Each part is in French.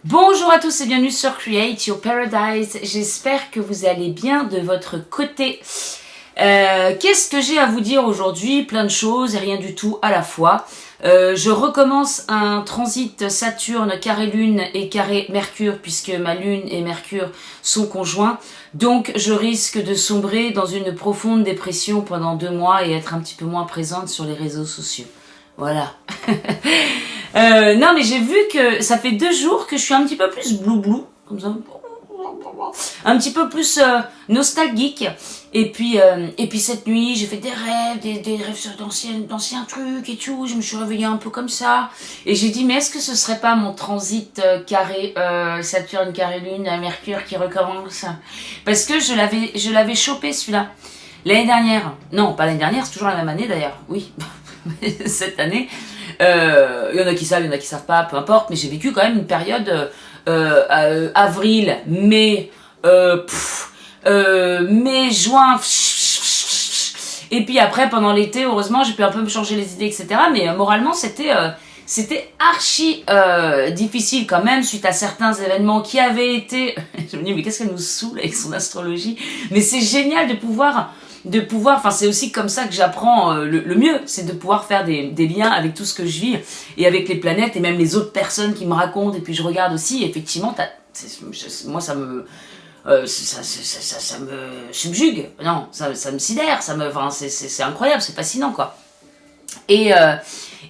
Bonjour à tous et bienvenue sur Create Your Paradise. J'espère que vous allez bien de votre côté. Qu'est-ce que j'ai à vous dire aujourd'hui? Plein de choses et rien du tout à la fois. Je recommence un transit Saturne carré Lune et carré Mercure puisque ma Lune et Mercure sont conjoints. Donc je risque de sombrer dans une profonde dépression pendant 2 mois et être un petit peu moins présente sur les réseaux sociaux. Voilà. Non mais j'ai vu que ça fait 2 jours que je suis un petit peu plus blou-blou, comme ça, un petit peu plus nostalgique. Et puis cette nuit, j'ai fait des rêves, des rêves sur d'anciens trucs et tout. Je me suis réveillée un peu comme ça. Et j'ai dit, mais est-ce que ce serait pas mon transit carré Saturne, carré Lune, à Mercure qui recommence? Parce que je l'avais chopé celui-là. L'année dernière. Non, pas l'année dernière, c'est toujours la même année d'ailleurs. Oui, cette année. Il y en a qui savent, il y en a qui savent pas, peu importe. Mais j'ai vécu quand même une période avril, mai, mai, juin. Et puis après, pendant l'été, heureusement, j'ai pu un peu me changer les idées, etc. Mais moralement, c'était archi difficile quand même suite à certains événements qui avaient été... Je me dis, mais qu'est-ce qu'elle nous saoule avec son astrologie? Mais c'est génial de pouvoir, enfin c'est aussi comme ça que j'apprends le mieux, c'est de pouvoir faire des liens avec tout ce que je vis et avec les planètes et même les autres personnes qui me racontent. Et puis je regarde aussi, effectivement, moi ça me... ça me subjugue, non, ça me sidère, enfin, c'est incroyable, c'est fascinant quoi.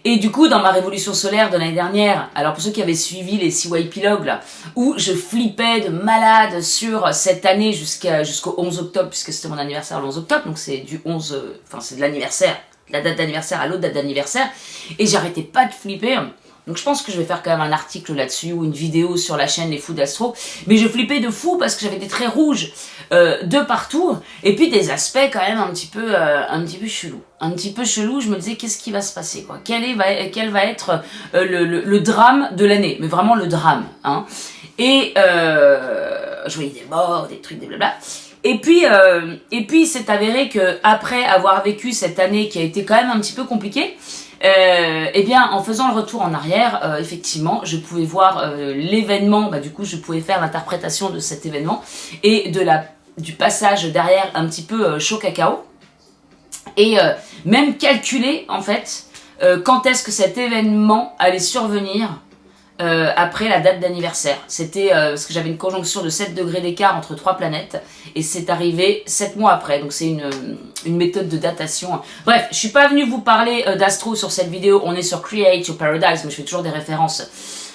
Et du coup, dans ma révolution solaire de l'année dernière, alors pour ceux qui avaient suivi les CY Epilogues là, où je flippais de malade sur cette année jusqu'au 11 octobre, puisque c'était mon anniversaire le 11 octobre, donc c'est du 11, enfin c'est de l'anniversaire, la date d'anniversaire à l'autre date d'anniversaire, et j'arrêtais pas de flipper. Donc je pense que je vais faire quand même un article là-dessus ou une vidéo sur la chaîne Les Fous d'Astro. Mais je flippais de fou parce que j'avais des traits rouges de partout et puis des aspects quand même un petit peu chelou. Un petit peu chelou, je me disais qu'est-ce qui va se passer quoi? Quel va être le drame de l'année? Mais vraiment le drame. Hein. Et je voyais des morts, des trucs, des blabla. Et puis c'est avéré que après avoir vécu cette année qui a été quand même un petit peu compliquée, eh bien, en faisant le retour en arrière, effectivement, je pouvais voir l'événement. Du coup, je pouvais faire l'interprétation de cet événement et du passage derrière un petit peu chaud cacao et même calculer en fait quand est-ce que cet événement allait survenir. Après la date d'anniversaire. C'était parce que j'avais une conjonction de 7 degrés d'écart entre 3 planètes et c'est arrivé 7 mois après. Donc c'est une méthode de datation. Bref, je suis pas venue vous parler d'astro sur cette vidéo. On est sur Create Your Paradise, mais je fais toujours des références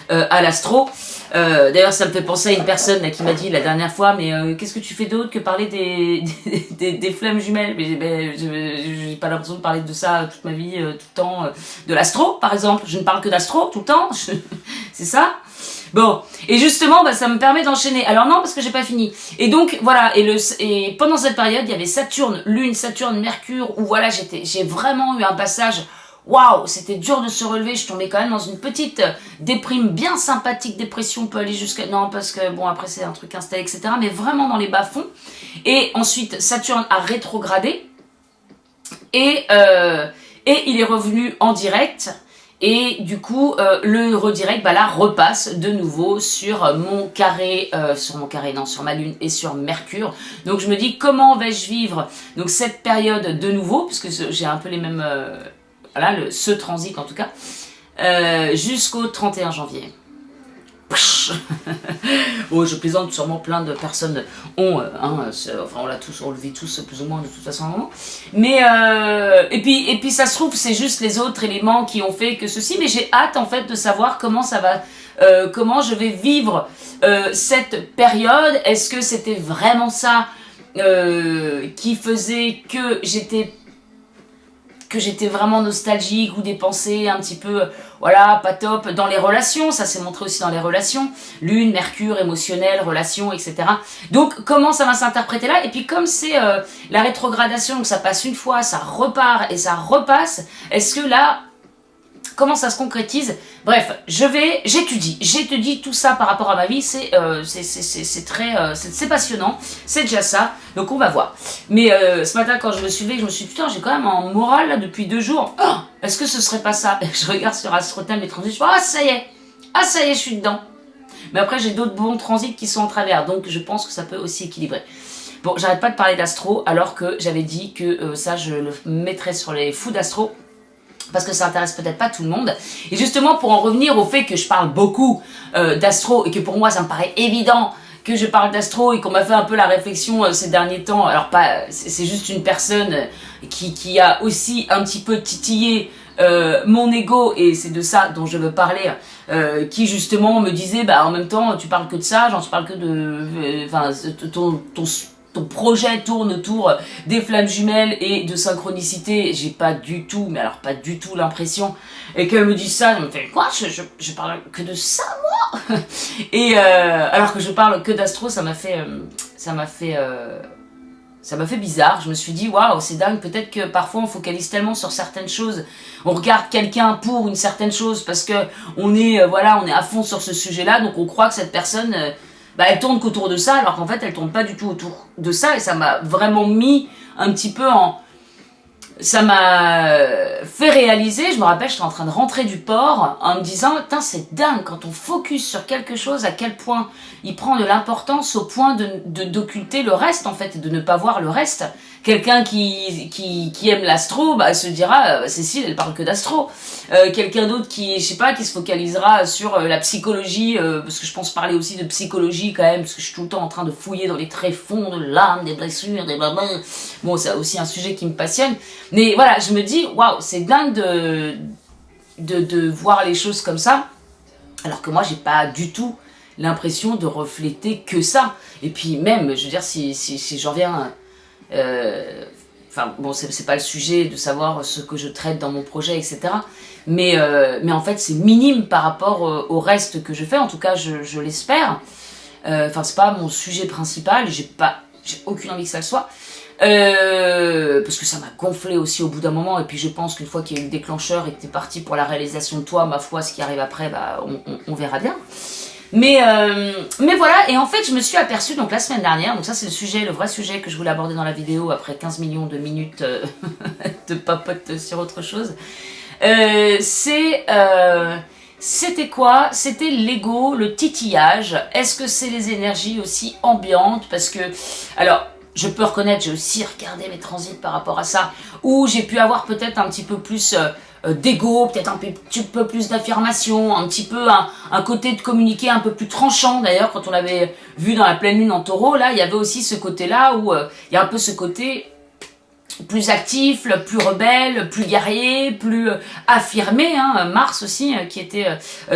à l'astro. D'ailleurs, ça me fait penser à une personne là, qui m'a dit la dernière fois, mais qu'est-ce que tu fais d'autre que parler des flammes jumelles? Mais j'ai pas l'impression de parler de ça toute ma vie, tout le temps. De l'astro, par exemple. Je ne parle que d'astro tout le temps. C'est ça? Bon, et justement, ça me permet d'enchaîner. Alors non, parce que j'ai pas fini. Et donc, voilà, et pendant cette période, il y avait Saturne, Lune, Saturne, Mercure, où voilà, j'ai vraiment eu un passage... Waouh, c'était dur de se relever, je tombais quand même dans une petite déprime bien sympathique, dépression peut aller jusqu'à... Non, parce que bon, après c'est un truc installé, etc. Mais vraiment dans les bas-fonds. Et ensuite, Saturne a rétrogradé. Et il est revenu en direct. Et du coup, le redirect, là, repasse de nouveau sur mon carré, sur ma Lune et sur Mercure. Donc je me dis, comment vais-je vivre donc cette période de nouveau, puisque j'ai un peu les mêmes... voilà, ce transit en tout cas, jusqu'au 31 janvier. Oh, je plaisante, sûrement plein de personnes ont, enfin on le vit tous plus ou moins de toute façon. Mais et puis ça se trouve c'est juste les autres éléments qui ont fait que ceci. Mais j'ai hâte en fait de savoir comment ça va, comment je vais vivre cette période. Est-ce que c'était vraiment ça qui faisait que j'étais vraiment nostalgique ou des pensées un petit peu, voilà, pas top, dans les relations, ça s'est montré aussi dans les relations, Lune, Mercure, émotionnel, relations, etc. Donc, comment ça va s'interpréter là? Et puis, comme c'est la rétrogradation, donc ça passe une fois, ça repart et ça repasse, est-ce que là, comment ça se concrétise? Bref, j'étudie tout ça par rapport à ma vie, c'est passionnant, c'est déjà ça, donc on va voir. Mais ce matin quand je me suis levée, je me suis dit putain j'ai quand même en morale là depuis 2 jours, oh, est-ce que ce serait pas ça? Et je regarde sur AstroTime et transits, je dis ah ça y est, je suis dedans. Mais après, j'ai d'autres bons transits qui sont en travers, donc je pense que ça peut aussi équilibrer. Bon, j'arrête pas de parler d'astro, alors que j'avais dit que ça, je le mettrais sur les fous d'astro, parce que ça intéresse peut-être pas tout le monde. Et justement, pour en revenir au fait que je parle beaucoup d'astro, et que pour moi, ça me paraît évident que je parle d'astro, et qu'on m'a fait un peu la réflexion ces derniers temps, alors pas, c'est juste une personne qui a aussi un petit peu titillé mon ego, et c'est de ça dont je veux parler, qui justement me disait, bah en même temps, tu parles que de ça, genre tu parles que de... Enfin, ton projet tourne autour des flammes jumelles et de synchronicité. J'ai pas du tout, mais alors pas du tout l'impression. Et qu'elle me dit ça, elle me fait quoi, je parle que de ça, moi. Et alors que je parle que d'astro, ça m'a fait bizarre. Je me suis dit, waouh, c'est dingue. Peut-être que parfois on focalise tellement sur certaines choses. On regarde quelqu'un pour une certaine chose parce que on est à fond sur ce sujet-là. Donc on croit que cette personne, elle tourne qu'autour de ça, alors qu'en fait elle tourne pas du tout autour de ça. Et ça m'a vraiment mis un petit peu en... Ça m'a fait réaliser, je me rappelle, j'étais en train de rentrer du port en me disant, putain, c'est dingue quand on focus sur quelque chose, à quel point il prend de l'importance au point d'occulter le reste, en fait, et de ne pas voir le reste. Quelqu'un qui aime l'astro, se dira, Cécile, elle parle que d'astro. Quelqu'un d'autre qui se focalisera sur la psychologie, parce que je pense parler aussi de psychologie quand même, parce que je suis tout le temps en train de fouiller dans les tréfonds de l'âme, des blessures, des blablabla. Bon, c'est aussi un sujet qui me passionne. Mais voilà, je me dis, waouh, c'est dingue de voir les choses comme ça, alors que moi, j'ai pas du tout l'impression de refléter que ça. Et puis même, je veux dire, si j'en viens... c'est pas le sujet de savoir ce que je traite dans mon projet, etc. Mais en fait, c'est minime par rapport au reste que je fais, en tout cas, je l'espère. C'est pas mon sujet principal, j'ai aucune envie que ça le soit. Parce que ça m'a gonflé aussi au bout d'un moment, et puis je pense qu'une fois qu'il y a eu le déclencheur et que t'es parti pour la réalisation de toi, ma foi, ce qui arrive après, on verra bien. Mais voilà, et en fait je me suis aperçue donc la semaine dernière, donc ça c'est le vrai sujet que je voulais aborder dans la vidéo après 15 millions de minutes de papote sur autre chose. C'était quoi? C'était l'ego, le titillage. Est-ce que c'est les énergies aussi ambiantes? Parce que, alors, je peux reconnaître, j'ai aussi regardé mes transits par rapport à ça, où j'ai pu avoir peut-être un petit peu plus d'ego, peut-être un petit peu plus d'affirmation, un petit peu un côté de communiquer un peu plus tranchant. D'ailleurs, quand on l'avait vu dans la pleine lune en taureau, là, il y avait aussi ce côté-là où il y a un peu ce côté plus actif, plus rebelle, plus guerrier, plus affirmé, Mars aussi qui était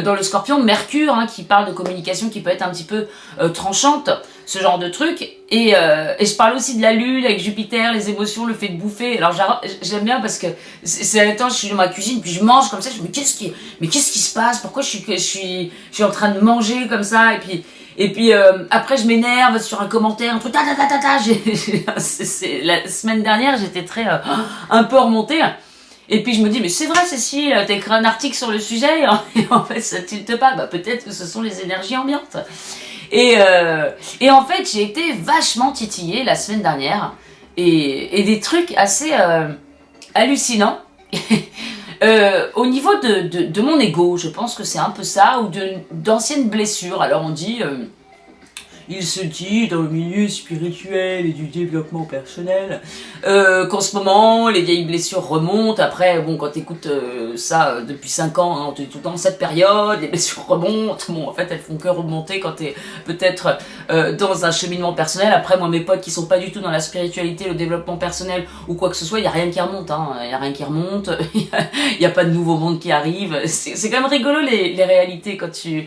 dans le Scorpion, Mercure qui parle de communication qui peut être un petit peu tranchante, ce genre de truc, et je parle aussi de la Lune avec Jupiter, les émotions, le fait de bouffer. Alors j'aime bien parce que c'est à l'état, je suis dans ma cuisine puis je mange comme ça, je me dis qu'est-ce qui se passe, pourquoi je suis en train de manger comme ça, et puis après je m'énerve sur un commentaire, un truc la semaine dernière j'étais très un peu remontée, et puis je me dis mais c'est vrai Cécile, t'as écrit un article sur le sujet et en fait ça tilte pas, peut-être que ce sont les énergies ambiantes, et en fait j'ai été vachement titillée la semaine dernière, et des trucs assez hallucinants. Au niveau de mon ego, je pense que c'est un peu ça, ou d'anciennes blessures. Alors on dit, il se dit dans le milieu spirituel et du développement personnel qu'en ce moment les vieilles blessures remontent. Après, bon, quand t'écoutes ça depuis 5 ans, t'es tout le temps dans cette période, les blessures remontent. Bon, en fait, elles font que remonter quand t'es peut-être dans un cheminement personnel. Après, moi, mes potes qui sont pas du tout dans la spiritualité, le développement personnel ou quoi que ce soit, il y a rien qui remonte, il y a rien qui remonte, il y a pas de nouveau monde qui arrive. C'est quand même rigolo les réalités quand tu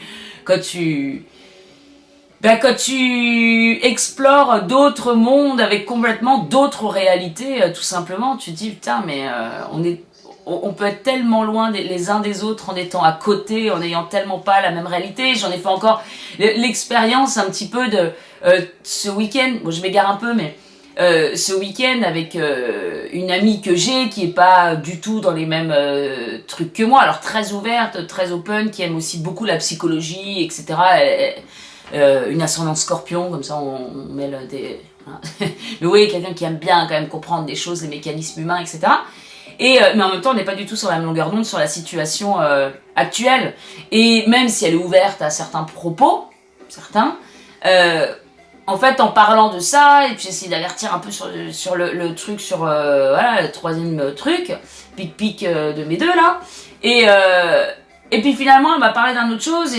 explores d'autres mondes avec complètement d'autres réalités, tout simplement, tu te dis putain, mais on peut être tellement loin les uns des autres en étant à côté, en n'ayant tellement pas la même réalité. J'en ai fait encore l'expérience un petit peu de ce week-end. Bon, je m'égare un peu, mais ce week-end avec une amie que j'ai qui est pas du tout dans les mêmes trucs que moi, alors très ouverte, très open, qui aime aussi beaucoup la psychologie, etc. Une ascendante Scorpion, comme ça on mêle des... Mais oui, quelqu'un qui aime bien quand même comprendre des choses, les mécanismes humains, etc. Mais en même temps, on n'est pas du tout sur la même longueur d'onde sur la situation actuelle. Et même si elle est ouverte à certains propos, certains. En fait, en parlant de ça, et puis j'essaie d'avertir un peu sur le truc, sur voilà, le troisième truc, pic de mes deux là. Et puis finalement, elle m'a parlé d'une autre chose,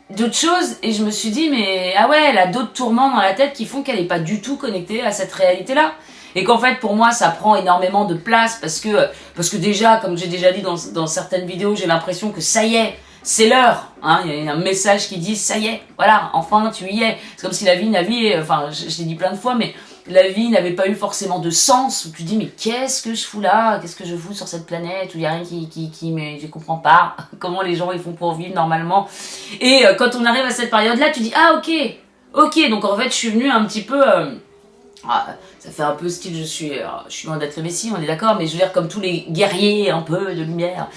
d'autres choses, et je me suis dit, mais ah ouais, elle a d'autres tourments dans la tête qui font qu'elle n'est pas du tout connectée à cette réalité-là. Et qu'en fait, pour moi, ça prend énormément de place parce que déjà, comme j'ai déjà dit dans certaines vidéos, j'ai l'impression que ça y est, c'est l'heure. Hein, il y a un message qui dit, ça y est, voilà, enfin, tu y es. C'est comme si la vie n'avait, enfin, je l'ai dit plein de fois, mais la vie n'avait pas eu forcément de sens, où tu dis, mais qu'est-ce que je fous là? Qu'est-ce que je fous sur cette planète où il n'y a rien mais je comprends pas comment les gens ils font pour vivre normalement. Et quand on arrive à cette période-là, tu dis, ah ok, donc en fait, je suis venue un petit peu... ça fait un peu style, je suis loin d'être le Messie, on est d'accord, mais je veux dire comme tous les guerriers un peu de lumière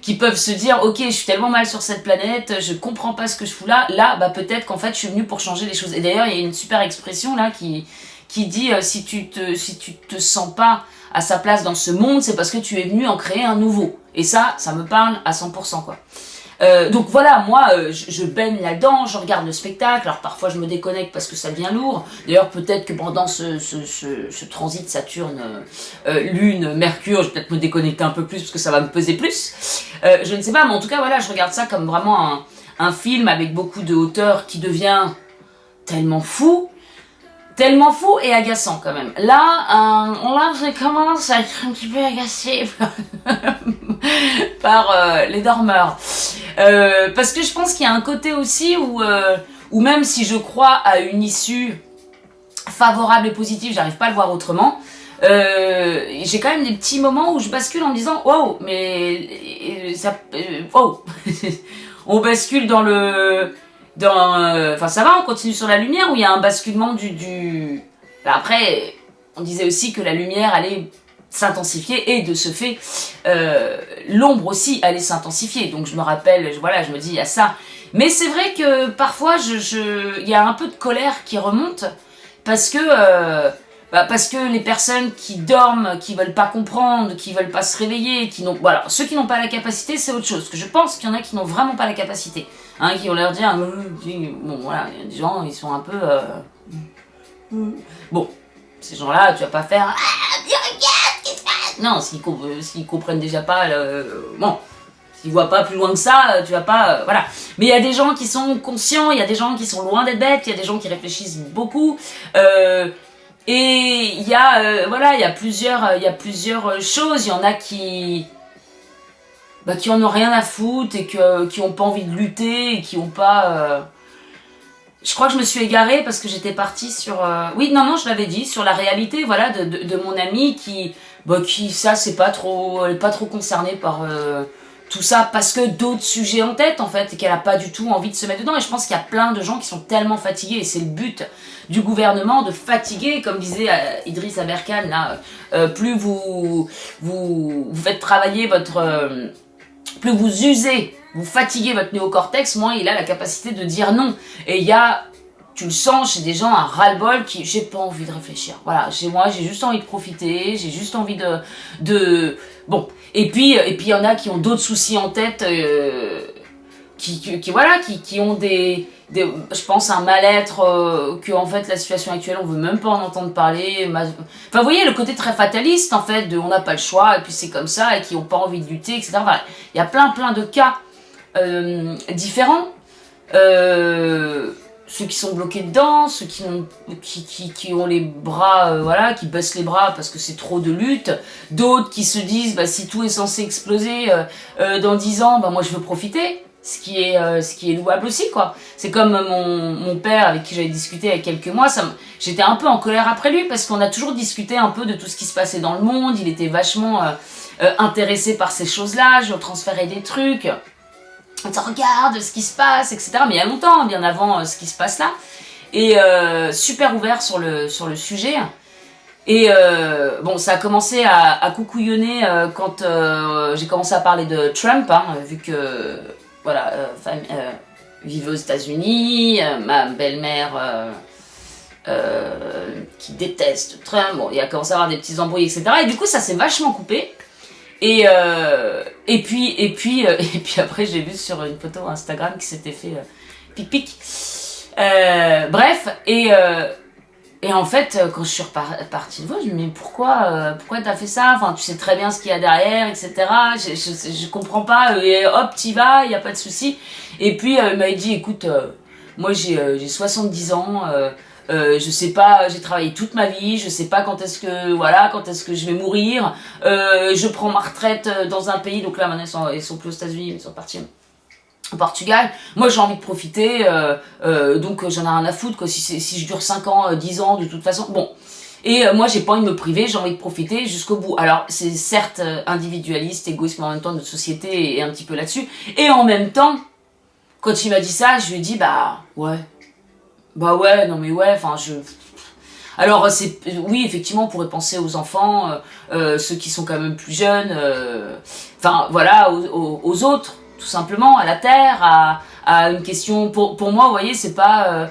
qui peuvent se dire ok, je suis tellement mal sur cette planète, je comprends pas ce que je fous là, bah peut-être qu'en fait je suis venue pour changer les choses. Et d'ailleurs il y a une super expression là qui dit si tu te sens pas à sa place dans ce monde, c'est parce que tu es venu en créer un nouveau. Et ça me parle à 100% quoi. Donc voilà, moi je baigne là-dedans, je regarde le spectacle, alors parfois je me déconnecte parce que ça devient lourd. D'ailleurs peut-être que pendant ce transit Saturne, Lune, Mercure, je vais peut-être me déconnecter un peu plus parce que ça va me peser plus. Je ne sais pas, mais en tout cas voilà, je regarde ça comme vraiment un film avec beaucoup de hauteur qui devient tellement fou et agaçant quand même. Là, je commence à être un petit peu agacée par les dormeurs. Parce que je pense qu'il y a un côté aussi où même si je crois à une issue favorable et positive, j'arrive pas à le voir autrement. J'ai quand même des petits moments où je bascule en me disant wow, mais ça, wow. On bascule enfin ça va, on continue sur la lumière, où il y a un basculement Après, on disait aussi que la lumière allait s'intensifier, et de ce fait l'ombre aussi allait s'intensifier. Donc je me rappelle, je me dis il y a ça. Mais c'est vrai que parfois il y a un peu de colère qui remonte parce que les personnes qui dorment, qui veulent pas comprendre, qui veulent pas se réveiller, ceux qui n'ont pas la capacité, c'est autre chose. Parce que je pense qu'il y en a qui n'ont vraiment pas la capacité, hein, qui ont l'air de dire bon voilà, il y a des gens, ils sont un peu bon, ces gens-là, tu vas pas faire non, s'ils comprennent déjà pas, bon, s'ils voient pas plus loin que ça, tu vas pas, voilà. Mais il y a des gens qui sont conscients, il y a des gens qui sont loin d'être bêtes, il y a des gens qui réfléchissent beaucoup, et il y a plusieurs choses. Il y en a qui en ont rien à foutre et qui ont pas envie de lutter et qui ont pas. Je crois que je me suis égarée parce que j'étais partie sur. Oui, non, je l'avais dit, sur la réalité, voilà, de mon amie qui ça, elle est pas trop concernée par tout ça parce que d'autres sujets en tête en fait et qu'elle a pas du tout envie de se mettre dedans. Et je pense qu'il y a plein de gens qui sont tellement fatigués, et c'est le but du gouvernement, de fatiguer, comme disait Idriss Aberkan là, plus vous faites travailler plus vous usez, vous fatiguez votre néocortex, moins il a la capacité de dire non. Et tu le sens chez des gens, un ras-le-bol qui, j'ai pas envie de réfléchir. Voilà, chez moi, j'ai juste envie de profiter, j'ai juste envie bon. Et puis il y en a qui ont d'autres soucis en tête, qui ont je pense un mal-être, que en fait la situation actuelle on veut même pas en entendre parler. Enfin vous voyez le côté très fataliste en fait, on n'a pas le choix et puis c'est comme ça, et qui ont pas envie de lutter, etc. Enfin, il y a plein de cas différents. Ceux qui sont bloqués dedans, ceux qui ont les bras, qui baissent les bras parce que c'est trop de lutte, d'autres qui se disent si tout est censé exploser dans 10 ans, moi je veux profiter, ce qui est louable aussi quoi. C'est comme mon père avec qui j'avais discuté il y a quelques mois, j'étais un peu en colère après lui parce qu'on a toujours discuté un peu de tout ce qui se passait dans le monde, il était vachement intéressé par ces choses-là, je transférais des trucs. On te regarde ce qui se passe, etc. Mais il y a longtemps, bien avant ce qui se passe là. Et super ouvert sur le sujet. Et ça a commencé à coucouillonner quand j'ai commencé à parler de Trump, hein, vu que, vivait aux États-Unis, ma belle-mère qui déteste Trump. Bon, il a commencé à avoir des petits embrouilles, etc. Et du coup, ça s'est vachement coupé. Et puis après, j'ai vu sur une photo Instagram qui s'était fait pic-pic. Bref, et en fait, quand je suis repartie de vous, je me dis, mais pourquoi t'as fait ça? Enfin, tu sais très bien ce qu'il y a derrière, etc. Je comprends pas, et hop, t'y vas, il n'y a pas de souci. Et puis, il m'a dit, écoute, moi j'ai 70 ans, je sais pas, j'ai travaillé toute ma vie, je sais pas quand est-ce que je vais mourir, je prends ma retraite dans un pays, donc là maintenant ils sont plus aux États-Unis, ils sont partis au Portugal. Moi j'ai envie de profiter, donc j'en ai rien à foutre quoi. Si je dure 5 ans, 10 ans de toute façon, bon. Et moi j'ai pas envie de me priver, j'ai envie de profiter jusqu'au bout. Alors c'est certes individualiste, égoïste, mais en même temps notre société est un petit peu là-dessus. Et en même temps, quand il m'a dit ça, je lui ai dit bah ouais, non mais ouais, enfin alors oui effectivement on pourrait penser aux enfants, ceux qui sont quand même plus jeunes, enfin voilà aux autres tout simplement, à la terre, à une question pour moi vous voyez c'est pas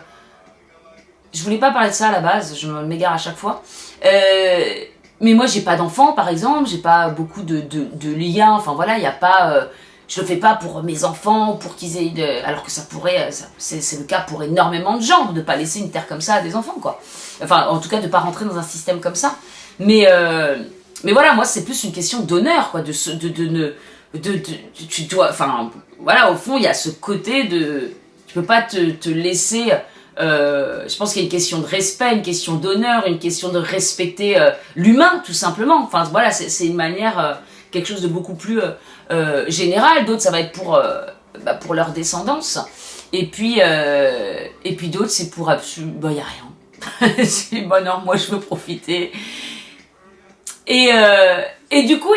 je voulais pas parler de ça à la base, je m'égare à chaque fois, mais moi j'ai pas d'enfants par exemple, j'ai pas beaucoup de liens, enfin voilà il y a pas je le fais pas pour mes enfants, pour qu'ils aient alors que ça pourrait, c'est le cas pour énormément de gens, de pas laisser une terre comme ça à des enfants, quoi. Enfin, en tout cas, de pas rentrer dans un système comme ça. Mais voilà, moi, c'est plus une question d'honneur, quoi, tu dois, enfin, voilà, au fond, il y a ce côté tu peux pas te laisser, je pense qu'il y a une question de respect, une question d'honneur, une question de respecter l'humain, tout simplement. Enfin, voilà, c'est une manière, quelque chose de beaucoup plus général. D'autres, ça va être pour leur descendance. Et puis d'autres, c'est pour absolument... Bah, il n'y a rien. C'est bon, non, moi, je veux profiter. Et du coup,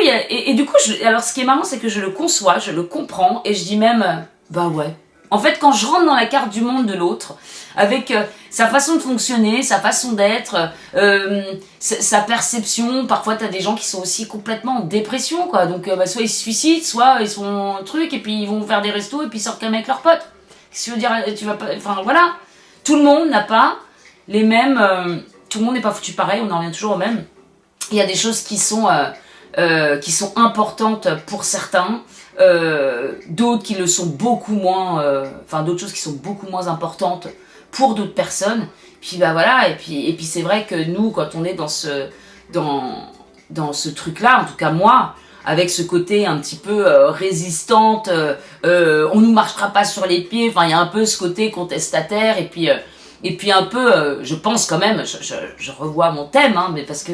alors ce qui est marrant, c'est que je le conçois, je le comprends, et je dis même, bah ouais. En fait, quand je rentre dans la carte du monde de l'autre, avec sa façon de fonctionner, sa façon d'être, sa perception, parfois t'as des gens qui sont aussi complètement en dépression, quoi. Donc, soit ils se suicident, soit ils sont un truc, et puis ils vont faire des restos, et puis ils sortent quand même avec leurs potes. Qu'est-ce que tu veux dire, tu vas pas, enfin voilà. Tout le monde n'a pas les mêmes, tout le monde n'est pas foutu pareil, on en revient toujours au même. Il y a des choses qui sont importantes pour certains, d'autres qui le sont beaucoup moins, d'autres choses qui sont beaucoup moins importantes pour d'autres personnes. Puis bah voilà, et puis c'est vrai que nous, quand on est dans ce truc-là, en tout cas moi, avec ce côté un petit peu résistante, on nous marchera pas sur les pieds. Enfin, il y a un peu ce côté contestataire, et puis un peu, je pense quand même, je revois mon thème, hein, mais parce que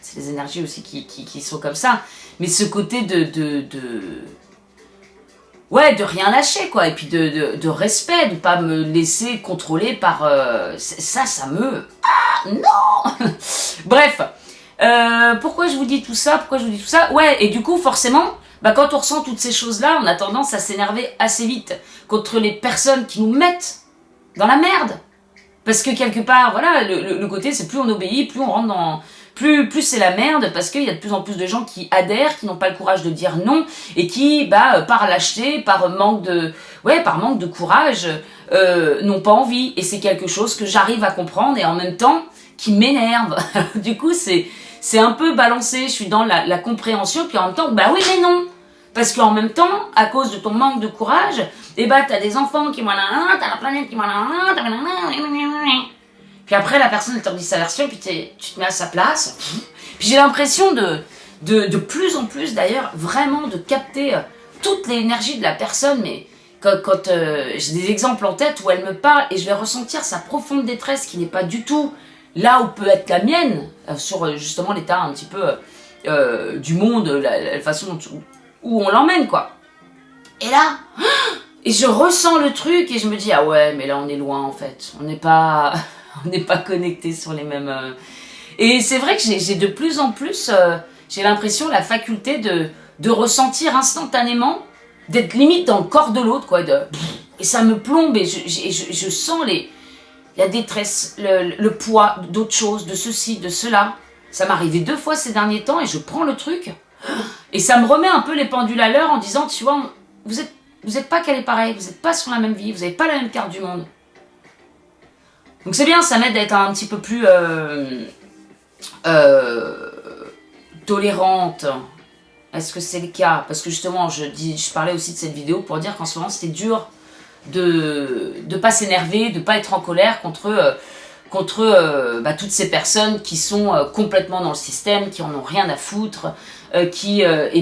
c'est les énergies aussi qui sont comme ça, mais ce côté ouais, de rien lâcher, quoi, et puis de respect, de pas me laisser contrôler par ça me... Ah non. Bref, pourquoi je vous dis tout ça, ouais, et du coup forcément, bah, quand on ressent toutes ces choses là, on a tendance à s'énerver assez vite contre les personnes qui nous mettent dans la merde, parce que quelque part, voilà, le côté c'est plus on obéit, plus on rentre dans... Plus c'est la merde, parce qu'il y a de plus en plus de gens qui adhèrent, qui n'ont pas le courage de dire non, et qui, par lâcheté, par manque de courage, n'ont pas envie. Et c'est quelque chose que j'arrive à comprendre, et en même temps, qui m'énerve. Du coup, c'est un peu balancé, je suis dans la compréhension, puis en même temps, bah oui, mais non. Parce qu'en même temps, à cause de ton manque de courage, t'as des enfants qui t'as la planète qui puis après, la personne, elle te dit sa version, puis tu te mets à sa place. Puis j'ai l'impression de plus en plus, d'ailleurs, vraiment de capter toute l'énergie de la personne. Mais quand j'ai des exemples en tête où elle me parle, et je vais ressentir sa profonde détresse qui n'est pas du tout là où peut être la mienne, sur justement l'état un petit peu du monde, la façon où on l'emmène, quoi. Et là, et je ressens le truc, et je me dis, ah ouais, mais là, on est loin, en fait. On n'est pas connectés sur les mêmes... Et c'est vrai que j'ai de plus en plus, j'ai l'impression, la faculté de ressentir instantanément, d'être limite dans le corps de l'autre, quoi. Et ça me plombe, et je sens la détresse, le poids d'autres choses, de ceci, de cela. Ça m'est arrivé 2 fois ces derniers temps, et je prends le truc, et ça me remet un peu les pendules à l'heure en disant, tu vois, vous êtes pas calés pareil, vous n'êtes pas sur la même vie, vous n'avez pas la même carte du monde. Donc c'est bien, ça m'aide à être un petit peu plus tolérante Est-ce que c'est le cas? Parce que justement, je parlais aussi de cette vidéo pour dire qu'en ce moment, c'était dur de pas s'énerver, de pas être en colère contre toutes ces personnes qui sont complètement dans le système, qui en ont rien à foutre, et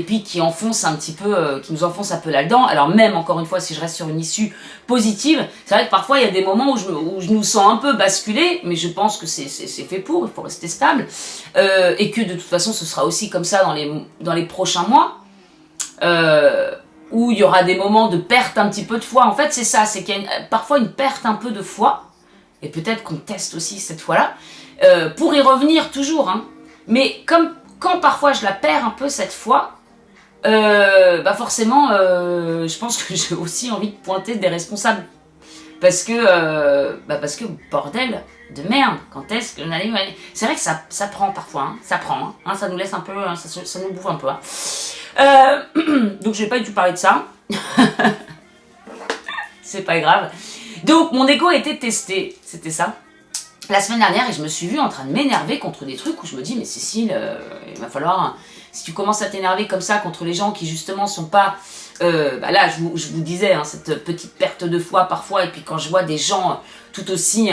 puis qui enfoncent un petit peu, qui nous enfoncent un peu là-dedans. Alors même, encore une fois, si je reste sur une issue positive, c'est vrai que parfois il y a des moments où je nous sens un peu basculer, mais je pense que c'est fait pour, il faut rester stable, et que de toute façon ce sera aussi comme ça dans les prochains mois, où il y aura des moments de perte un petit peu de foi. En fait c'est ça, c'est qu'il y a parfois une perte un peu de foi, et peut-être qu'on teste aussi cette fois-là, pour y revenir toujours, hein. Mais quand parfois je la perds un peu cette fois, forcément, je pense que j'ai aussi envie de pointer des responsables. Parce que bordel de merde, quand est-ce que j'allais... C'est vrai que ça prend parfois, hein, ça prend, hein, ça nous laisse un peu, hein, ça nous bouffe un peu. Hein. Donc je vais pas du tout parler de ça. C'est pas grave. Donc mon ego a été testé, c'était ça, la semaine dernière, et je me suis vue en train de m'énerver contre des trucs où je me dis, mais Cécile, il va falloir, si tu commences à t'énerver comme ça contre les gens qui justement sont pas, là je vous disais, hein, cette petite perte de foi parfois, et puis quand je vois des gens tout aussi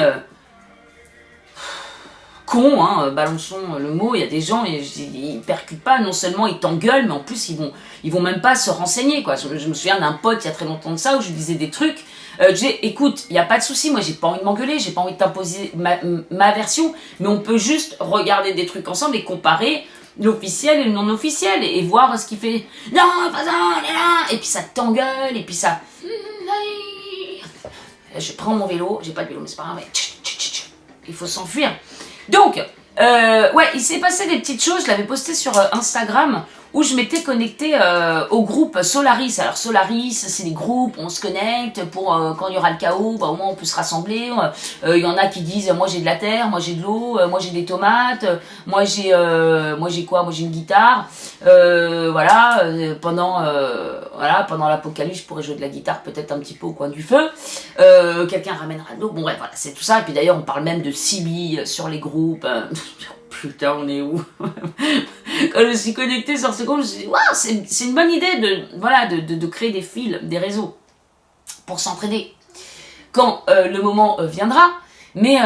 cons, hein, balançons le mot, il y a des gens, ils percutent pas, non seulement ils t'engueulent, mais en plus ils vont même pas se renseigner, quoi. Je me souviens d'un pote il y a très longtemps de ça où je lui disais des trucs. Je disais, écoute, il n'y a pas de souci, moi j'ai pas envie de m'engueuler, j'ai pas envie de t'imposer ma version, mais on peut juste regarder des trucs ensemble et comparer l'officiel et le non officiel et voir ce qu'il fait. Non, pas ça, là, et puis ça t'engueule, et puis ça. Je prends mon vélo, j'ai pas de vélo, mais c'est pas grave, mais il faut s'enfuir. Donc, il s'est passé des petites choses, je l'avais posté sur Instagram, où je m'étais connectée au groupe Solaris. Alors Solaris, c'est des groupes, on se connecte pour quand il y aura le chaos, au moins on peut se rassembler. Il y en a qui disent, moi j'ai de la terre, moi j'ai de l'eau, moi j'ai des tomates, moi j'ai quoi, moi j'ai une guitare. Pendant l'apocalypse, je pourrais jouer de la guitare peut-être un petit peu au coin du feu. Quelqu'un ramènera de l'eau. Bon bref, voilà, c'est tout ça. Et puis d'ailleurs, on parle même de CB sur les groupes. Putain, on est où? Quand je me suis connectée sur ce groupe, je me suis dit, waouh, c'est une bonne idée de créer des fils, des réseaux pour s'entraider quand le moment viendra. Mais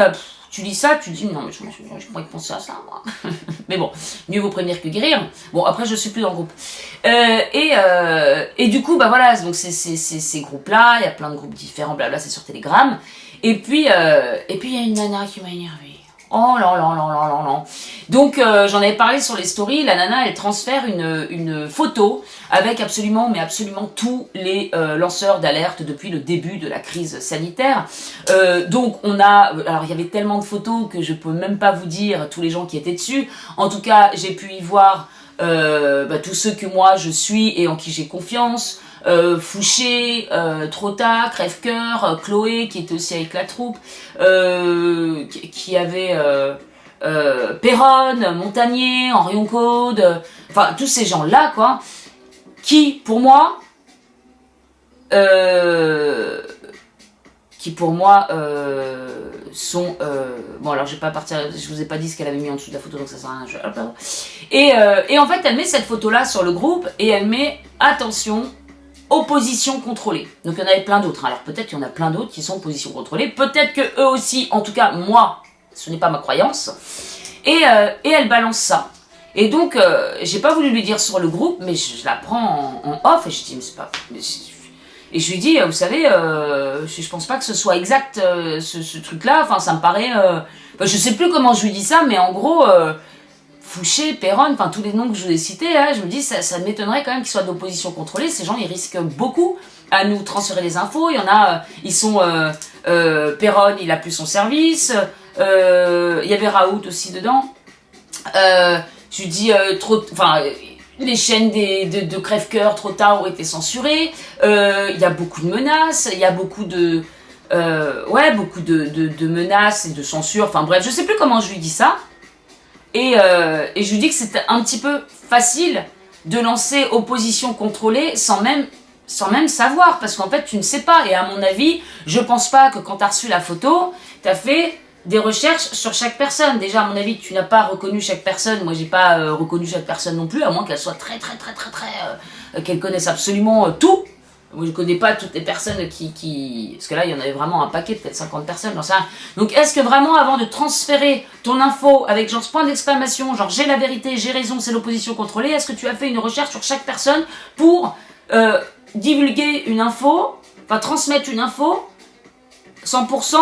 tu dis ça, tu dis, non, mais je pourrais penser à ça, moi. Mais bon, mieux vaut prévenir que guérir. Bon, après, je suis plus dans le groupe. Et du coup, donc ces groupes-là, il y a plein de groupes différents, blabla, c'est sur Telegram. Et puis, il y a une nana qui m'a énervée. Oh là là là là là là. Donc j'en avais parlé sur les stories, la nana elle transfère une photo avec absolument tous les lanceurs d'alerte depuis le début de la crise sanitaire. Donc alors il y avait tellement de photos que je peux même pas vous dire tous les gens qui étaient dessus. En tout cas j'ai pu y voir tous ceux que moi je suis et en qui j'ai confiance. Fouché, Trotta, Crève-Cœur, Chloé qui était aussi avec la troupe, qui avait Perronne, Montagnier, Henrion Code, enfin tous ces gens-là quoi, qui pour moi sont bon alors je vais pas partir, je vous ai pas dit ce qu'elle avait mis en dessous de la photo donc ça sert à rien. Et en fait elle met cette photo là sur le groupe et elle met attention opposition contrôlée. Donc il y en avait plein d'autres. Alors peut-être qu'il y en a plein d'autres qui sont en position contrôlée. Peut-être que eux aussi, en tout cas moi, ce n'est pas ma croyance. Et elle balance ça. Et donc j'ai pas voulu lui dire sur le groupe, mais je la prends en off et je dis mais c'est pas. Et je lui dis vous savez, je pense pas que ce soit exact ce truc-là. Enfin ça me paraît. Je sais plus comment je lui dis ça, mais en gros. Fouché, Perronne, enfin tous les noms que je vous ai cités, là, je me dis ça m'étonnerait quand même qu'ils soient d'opposition contrôlée. Ces gens ils risquent beaucoup à nous transférer les infos. Il y en a, ils sont Perronne, il a plus son service. Il y avait Raoult aussi dedans. Je lui dis les chaînes de Crève-Cœur trop tard ont été censurées. Il y a beaucoup de menaces, il y a beaucoup de menaces et de censure. Enfin bref, je sais plus comment je lui dis ça. Et je lui dis que c'était un petit peu facile de lancer opposition contrôlée sans même savoir, parce qu'en fait tu ne sais pas. Et à mon avis, je pense pas que quand t'as reçu la photo, t'as fait des recherches sur chaque personne. Déjà, à mon avis, tu n'as pas reconnu chaque personne. Moi, j'ai pas reconnu chaque personne non plus, à moins qu'elle soit très, qu'elle connaisse absolument tout. Moi, je connais pas toutes les personnes qui... Parce que là, il y en avait vraiment un paquet, peut-être 50 personnes, j'en sais rien. Donc, est-ce que vraiment, avant de transférer ton info avec genre ce point d'exclamation, genre j'ai la vérité, j'ai raison, c'est l'opposition contrôlée, est-ce que tu as fait une recherche sur chaque personne pour divulguer une info, enfin transmettre une info 100%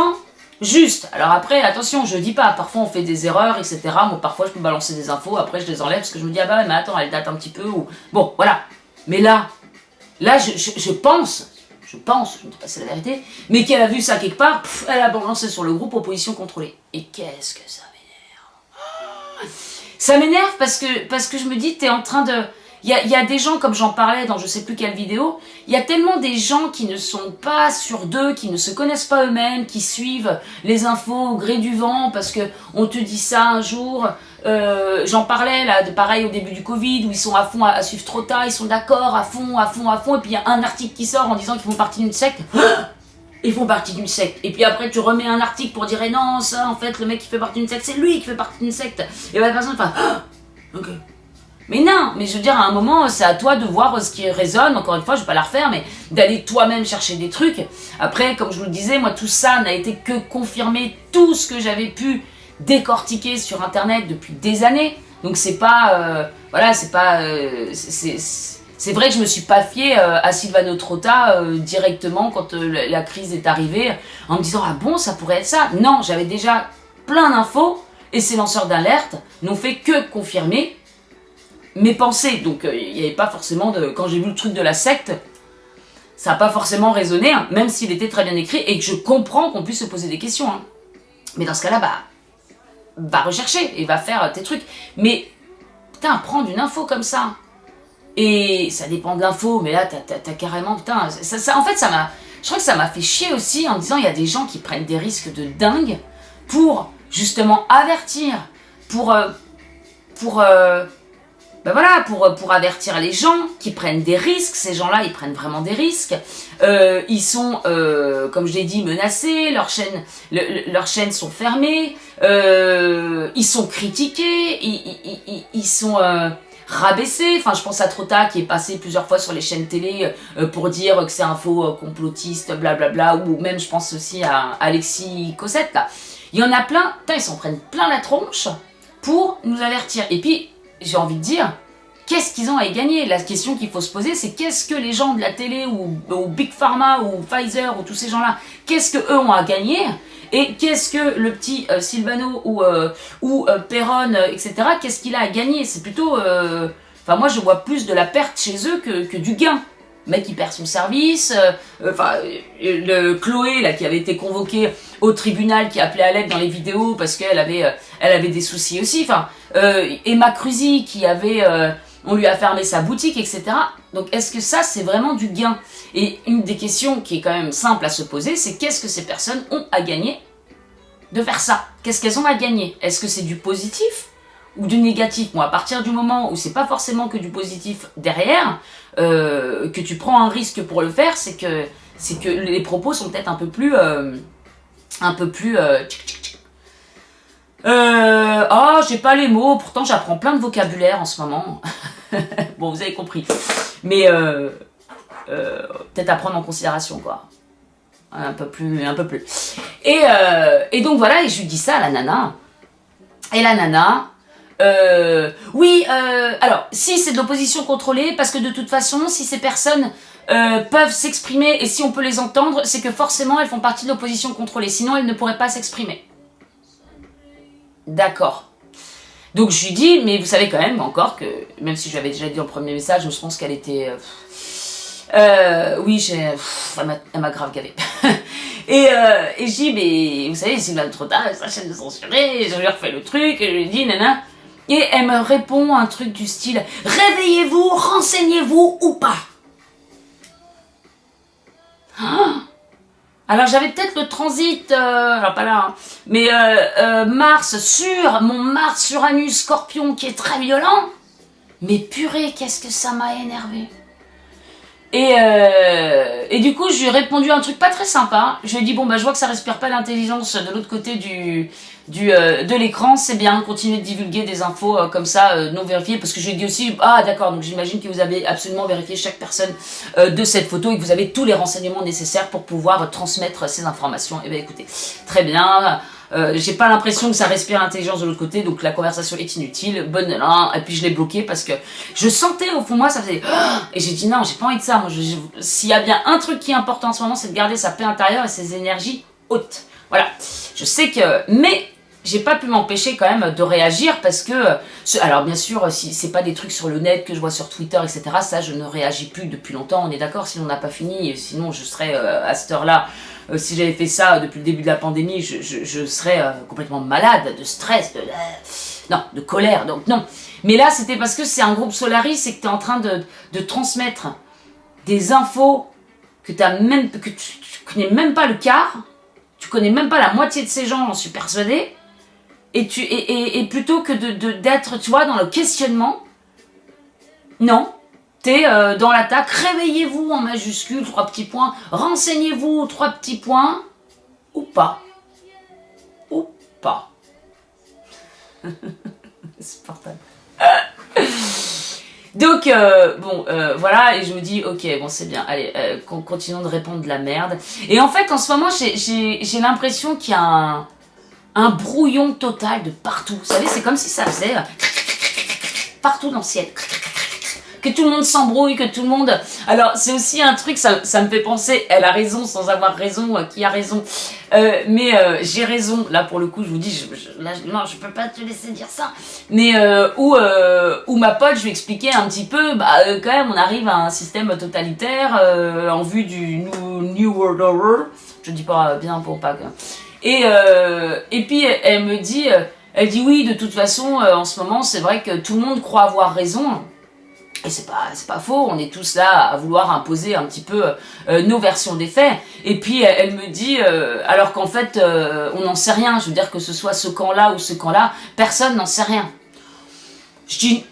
juste? Alors après, attention, je dis pas, parfois on fait des erreurs, etc. Moi, parfois, je peux balancer des infos, après je les enlève parce que je me dis, ah bah ouais, mais attends, elle date un petit peu, ou... Bon, voilà. Mais là, je pense, je ne dis pas c'est la vérité, mais qu'elle a vu ça quelque part, elle a balancé sur le groupe opposition contrôlée. Et qu'est-ce que ça m'énerve. Ça m'énerve parce que je me dis, t'es en train de... Il y a des gens, comme j'en parlais dans je sais plus quelle vidéo, il y a tellement des gens qui ne sont pas sûrs d'eux, qui ne se connaissent pas eux-mêmes, qui suivent les infos au gré du vent, parce que on te dit ça un jour... j'en parlais là, pareil au début du Covid, où ils sont à fond à suivre trop tard, ils sont d'accord à fond, et puis il y a un article qui sort en disant qu'ils font partie d'une secte. Ils font partie d'une secte. Et puis après, tu remets un article pour dire, non, ça, en fait, le mec qui fait partie d'une secte, c'est lui qui fait partie d'une secte. Et la personne fait, ok. Mais non, mais je veux dire, à un moment, c'est à toi de voir ce qui résonne. Encore une fois, je vais pas la refaire, mais d'aller toi-même chercher des trucs. Après, comme je vous le disais, moi, tout ça n'a été que confirmer tout ce que j'avais pu décortiquer sur Internet depuis des années. Donc c'est pas... voilà, c'est pas... c'est vrai que je me suis pas fiée à Silvano Trotta directement quand la crise est arrivée, en me disant, ah bon, ça pourrait être ça. Non, j'avais déjà plein d'infos, et ces lanceurs d'alerte n'ont fait que confirmer mes pensées. Donc il n'y avait pas forcément de... Quand j'ai vu le truc de la secte, ça n'a pas forcément résonné, hein, même s'il était très bien écrit, et que je comprends qu'on puisse se poser des questions. Hein. Mais dans ce cas-là, va rechercher et va faire tes trucs. Mais, putain, prendre une info comme ça, et ça dépend de l'info, mais là, t'as carrément, putain, en fait, je crois que ça m'a fait chier aussi en me disant, il y a des gens qui prennent des risques de dingue pour, justement, avertir, pour avertir les gens qui prennent des risques. Ces gens-là, ils prennent vraiment des risques. Ils sont, comme je l'ai dit, menacés. Leurs chaînes sont fermées. Ils sont critiqués. Ils sont rabaissés. Enfin, je pense à Trotta qui est passé plusieurs fois sur les chaînes télé pour dire que c'est un faux complotiste, blablabla. Ou même, je pense aussi à Alexis Cossette, là. Il y en a plein. Putain, ils s'en prennent plein la tronche pour nous avertir. Et puis, j'ai envie de dire, qu'est-ce qu'ils ont à y gagner? La question qu'il faut se poser, c'est qu'est-ce que les gens de la télé ou Big Pharma ou Pfizer ou tous ces gens-là, qu'est-ce qu'eux ont à gagner? Et qu'est-ce que le petit Silvano ou Perron, etc., qu'est-ce qu'il a à gagner? C'est plutôt... Enfin, moi, je vois plus de la perte chez eux que du gain. Le mec, il perd son service. Le Chloé, là, qui avait été convoquée au tribunal, qui appelait à l'aide dans les vidéos parce qu'elle avait des soucis aussi. Enfin, Emma Cruzy, qui avait... on lui a fermé sa boutique, etc. Donc, est-ce que ça, c'est vraiment du gain? Et une des questions qui est quand même simple à se poser, c'est qu'est-ce que ces personnes ont à gagner de faire ça? Qu'est-ce qu'elles ont à gagner? Est-ce que c'est du positif ou du négatif? Moi, à partir du moment où c'est pas forcément que du positif derrière, que tu prends un risque pour le faire, c'est que les propos sont peut-être un peu plus... j'ai pas les mots, pourtant j'apprends plein de vocabulaire en ce moment. Bon, vous avez compris. Mais peut-être à prendre en considération, quoi. Un peu plus. Et donc voilà, et je lui dis ça à la nana. Et la nana... alors, si c'est de l'opposition contrôlée, parce que de toute façon, si ces personnes peuvent s'exprimer, et si on peut les entendre, c'est que forcément elles font partie de l'opposition contrôlée, sinon elles ne pourraient pas s'exprimer. D'accord. Donc je lui dis, mais vous savez quand même encore que, même si je lui avais déjà dit en premier message, je pense qu'elle était... oui, elle m'a grave gavé. Et je dis, mais vous savez, c'est trop tard, sa chaîne de censurée, je lui refais le truc, et je lui dis, nana. Et elle me répond un truc du style, réveillez-vous, renseignez-vous ou pas. Alors j'avais peut-être le transit, alors pas là, hein, mais mon Mars Uranus Scorpion qui est très violent. Mais purée, qu'est-ce que ça m'a énervé. Et du coup, je lui ai répondu un truc pas très sympa. Je lui ai dit, bon, bah, je vois que ça respire pas l'intelligence de l'autre côté de l'écran. C'est bien, continuez de divulguer des infos comme ça, non vérifiées. Parce que je lui ai dit aussi, ah, d'accord, donc j'imagine que vous avez absolument vérifié chaque personne de cette photo et que vous avez tous les renseignements nécessaires pour pouvoir transmettre ces informations. Eh bien, écoutez, très bien. J'ai pas l'impression que ça respire l'intelligence de l'autre côté, donc la conversation est inutile, bonne là, et puis je l'ai bloqué parce que je sentais au fond de moi, ça faisait et j'ai dit non, j'ai pas envie de ça, moi s'il y a bien un truc qui est important en ce moment, c'est de garder sa paix intérieure et ses énergies hautes, voilà, je sais que, mais j'ai pas pu m'empêcher quand même de réagir parce que, alors bien sûr, si c'est pas des trucs sur le net que je vois sur Twitter, etc., ça je ne réagis plus depuis longtemps, on est d'accord, sinon on n'a pas fini, sinon je serais à cette heure-là, si j'avais fait ça depuis le début de la pandémie, je serais complètement malade, de stress, non, de colère, donc non. Mais là, c'était parce que c'est un groupe Solaris et que tu es en train de transmettre des infos que tu connais même pas le quart, tu connais même pas la moitié de ces gens, j'en suis persuadée, et plutôt que d'être, tu vois, dans le questionnement, non, t'es dans l'attaque, réveillez-vous en majuscule, 3 petits points, renseignez-vous, 3 petits points, ou pas. Ou pas. C'est portable. Donc, voilà, et je me dis, ok, bon, c'est bien, allez, continuons de répondre de la merde. Et en fait, en ce moment, j'ai l'impression qu'il y a un brouillon total de partout. Vous savez, c'est comme si ça faisait partout dans le ciel. Que tout le monde s'embrouille, que tout le monde... Alors, c'est aussi un truc, ça me fait penser, elle a raison sans avoir raison, qui a raison. Mais j'ai raison, là pour le coup, je vous dis, non, je peux pas te laisser dire ça. Mais où ma pote, je lui expliquais un petit peu, quand même, on arrive à un système totalitaire en vue du New World Order. Je dis pas bien pour pas que... Et puis, elle me dit, elle dit oui, de toute façon, en ce moment, c'est vrai que tout le monde croit avoir raison. Et c'est pas faux, on est tous là à vouloir imposer un petit peu nos versions des faits. Et puis elle me dit, alors qu'en fait on n'en sait rien, je veux dire que ce soit ce camp-là ou ce camp-là, personne n'en sait rien. Je dis,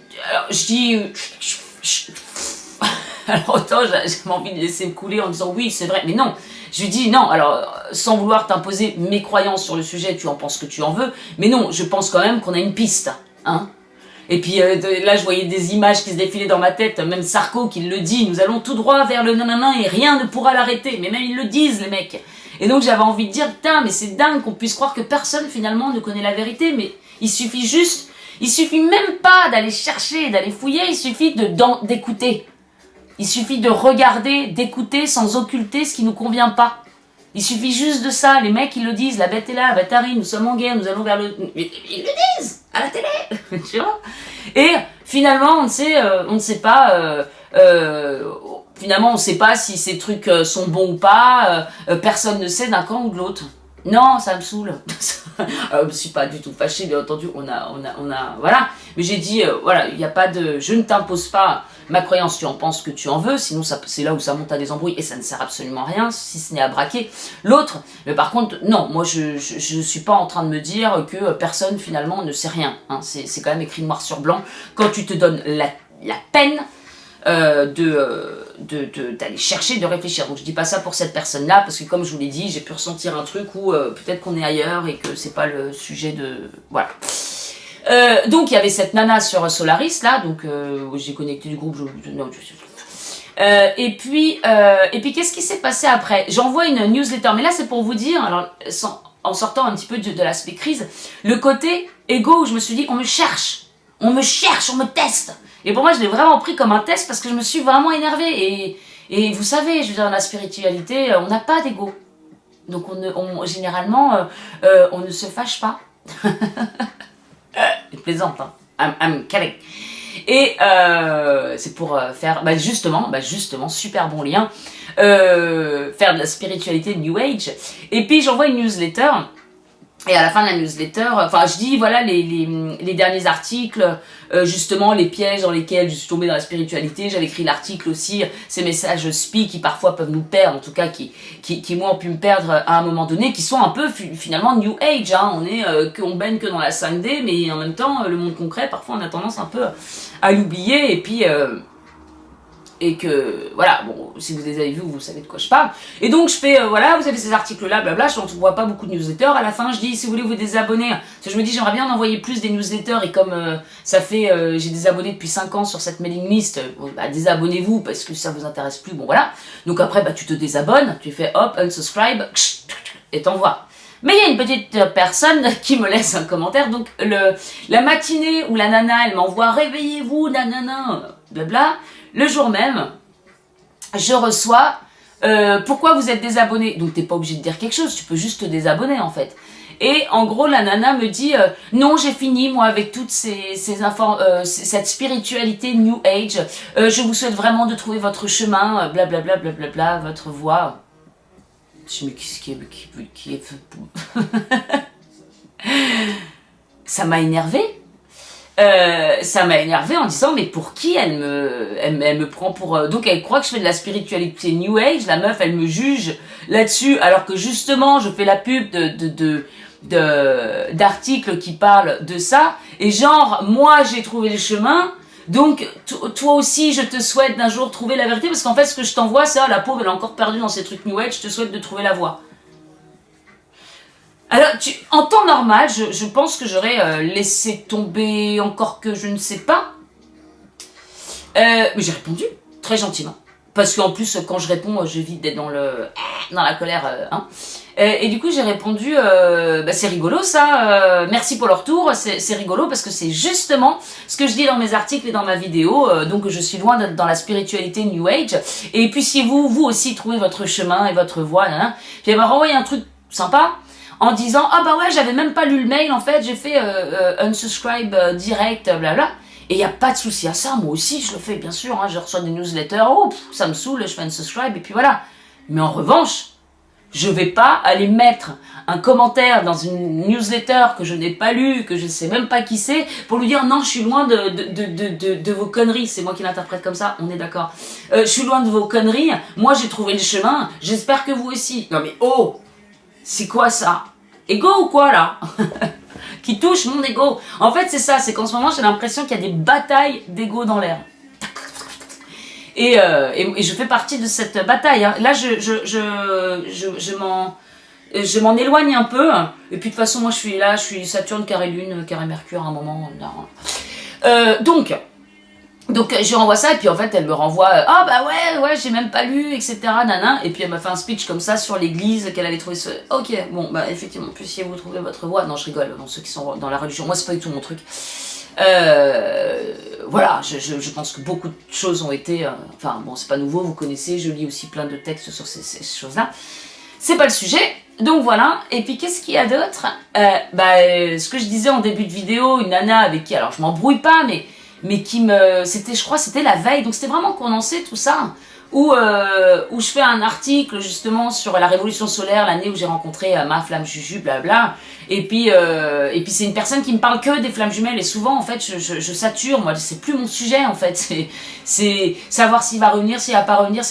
alors autant j'ai envie de laisser me couler en disant oui c'est vrai, mais non. Je lui dis non, alors sans vouloir t'imposer mes croyances sur le sujet, tu en penses que tu en veux, mais non, je pense quand même qu'on a une piste, hein. Et puis là, je voyais des images qui se défilaient dans ma tête, même Sarko qui le dit, nous allons tout droit vers le nanana et rien ne pourra l'arrêter. Mais même ils le disent, les mecs. Et donc j'avais envie de dire, putain, mais c'est dingue qu'on puisse croire que personne finalement ne connaît la vérité. Mais il suffit même pas d'aller chercher, d'aller fouiller, il suffit d'écouter. Il suffit de regarder, d'écouter sans occulter ce qui nous convient pas. Il suffit juste de ça, les mecs ils le disent, la bête est là, la bête arrive, nous sommes en guerre, nous allons vers le... Ils le disent à la télé, tu vois. Et finalement, on ne sait pas, finalement on ne sait pas si ces trucs sont bons ou pas, personne ne sait d'un camp ou de l'autre. Non, ça me saoule. Je suis pas du tout fâchée, bien entendu, on a, voilà. Mais j'ai dit, voilà, il n'y a pas de, je ne t'impose pas ma croyance, tu en penses que tu en veux, sinon c'est là où ça monte à des embrouilles et ça ne sert absolument à rien, si ce n'est à braquer l'autre. Mais par contre, non, moi je suis pas en train de me dire que personne finalement ne sait rien. Hein. C'est quand même écrit noir sur blanc. Quand tu te donnes la peine d'aller chercher, de réfléchir. Donc je dis pas ça pour cette personne-là, parce que comme je vous l'ai dit, j'ai pu ressentir un truc où peut-être qu'on est ailleurs et que c'est pas le sujet de... Voilà. Donc il y avait cette nana sur Solaris là, donc j'ai connecté du groupe. Et puis qu'est-ce qui s'est passé après? J'envoie une newsletter, mais là c'est pour vous dire, alors en sortant un petit peu de l'aspect crise, le côté égo où je me suis dit on me cherche, on me teste. Et pour moi je l'ai vraiment pris comme un test parce que je me suis vraiment énervée et vous savez, je veux dire dans la spiritualité, on n'a pas d'ego, donc généralement on ne se fâche pas. Je plaisante, hein. I'm kidding. Et c'est pour faire, justement, super bon lien, faire de la spiritualité New Age. Et puis j'envoie une newsletter, et à la fin de la newsletter, je dis, voilà, les derniers articles, justement, les pièges dans lesquels je suis tombée dans la spiritualité. J'avais écrit l'article aussi, ces messages spi qui parfois peuvent nous perdre, en tout cas, qui moi, ont pu me perdre à un moment donné, qui sont un peu, finalement, New Age, hein. On baigne que dans la 5D, mais en même temps, le monde concret, parfois, on a tendance un peu à l'oublier, et puis et que, voilà, bon, si vous les avez vus, vous savez de quoi je parle. Et donc, je fais, voilà, vous avez ces articles-là, blabla, je n'envoie pas beaucoup de newsletters. À la fin, je dis, si vous voulez vous désabonner, parce que je me dis, j'aimerais bien en envoyer plus des newsletters, et comme ça fait, j'ai des abonnés depuis 5 ans sur cette mailing list, bah, désabonnez-vous, parce que ça vous intéresse plus, bon, voilà. Donc après, bah, tu te désabonnes, tu fais, hop, unsubscribe, et t'envoies. Mais il y a une petite personne qui me laisse un commentaire, donc la matinée où la nana, elle m'envoie, réveillez-vous, nanana, blabla. Le jour même, je reçois pourquoi vous êtes désabonné. Donc t'es pas obligé de dire quelque chose, tu peux juste te désabonner en fait. Et en gros, la nana me dit non, j'ai fini moi avec toutes cette spiritualité New Age. Je vous souhaite vraiment de trouver votre chemin, blablabla, blablabla, votre voie. Je me dis, mais qui est... Ça m'a énervé. Ça m'a énervé en disant mais pour qui elle me prend pour... Donc elle croit que je fais de la spiritualité New Age, la meuf elle me juge là-dessus alors que justement je fais la pub d'articles qui parlent de ça et genre moi j'ai trouvé le chemin donc toi aussi je te souhaite d'un jour trouver la vérité parce qu'en fait ce que je t'envoie c'est la pauvre elle est encore perdue dans ces trucs New Age, je te souhaite de trouver la voie. Alors, en temps normal, je pense que j'aurais laissé tomber encore que je ne sais pas. Mais j'ai répondu, très gentiment. Parce qu'en plus, quand je réponds, je vis d'être dans la colère. Hein. Et du coup, j'ai répondu, bah, c'est rigolo ça, merci pour le retour, c'est rigolo parce que c'est justement ce que je dis dans mes articles et dans ma vidéo. Donc, je suis loin d'être dans la spiritualité New Age. Et puissiez-vous, vous aussi, trouver votre chemin et votre voie. Hein. Puis elle m'a renvoyé un truc sympa. En disant, ah bah ouais, j'avais même pas lu le mail, en fait, j'ai fait unsubscribe direct, blabla. Et il n'y a pas de souci à ça, moi aussi, je le fais, bien sûr, hein, je reçois des newsletters, oh, ça me saoule, je fais unsubscribe, et puis voilà. Mais en revanche, je vais pas aller mettre un commentaire dans une newsletter que je n'ai pas lu, que je ne sais même pas qui c'est, pour lui dire, non, je suis loin de vos conneries, c'est moi qui l'interprète comme ça, on est d'accord. Je suis loin de vos conneries, moi j'ai trouvé le chemin, j'espère que vous aussi. Non mais, oh! C'est quoi ça? Ego ou quoi là? Qui touche mon ego. En fait c'est ça, c'est qu'en ce moment j'ai l'impression qu'il y a des batailles d'ego dans l'air. Et je fais partie de cette bataille. Hein. Là je m'en éloigne un peu. Et puis de toute façon moi je suis Saturne, carré Lune, carré Mercure à un moment. Donc je lui renvoie ça et puis en fait elle me renvoie ah bah ouais j'ai même pas lu etc nana et puis elle m'a fait un speech comme ça sur l'église qu'elle avait trouvé ce... Ok bon bah effectivement puissiez-vous trouver votre voie. Non je rigole, dans ceux qui sont dans la religion, moi c'est pas du tout mon truc. Voilà je pense que beaucoup de choses ont été enfin bon c'est pas nouveau, vous connaissez, je lis aussi plein de textes sur ces choses là, c'est pas le sujet. Donc voilà, et puis qu'est-ce qu'il y a d'autre? Ce que je disais en début de vidéo, une nana avec qui, alors je m'embrouille pas mais qui je crois c'était la veille, donc c'était vraiment condensé tout ça, où je fais un article justement sur la révolution solaire, l'année où j'ai rencontré ma flamme juju, blabla, et puis c'est une personne qui me parle que des flammes jumelles, et souvent en fait je sature, moi c'est plus mon sujet en fait, c'est savoir s'il va revenir, s'il va pas revenir,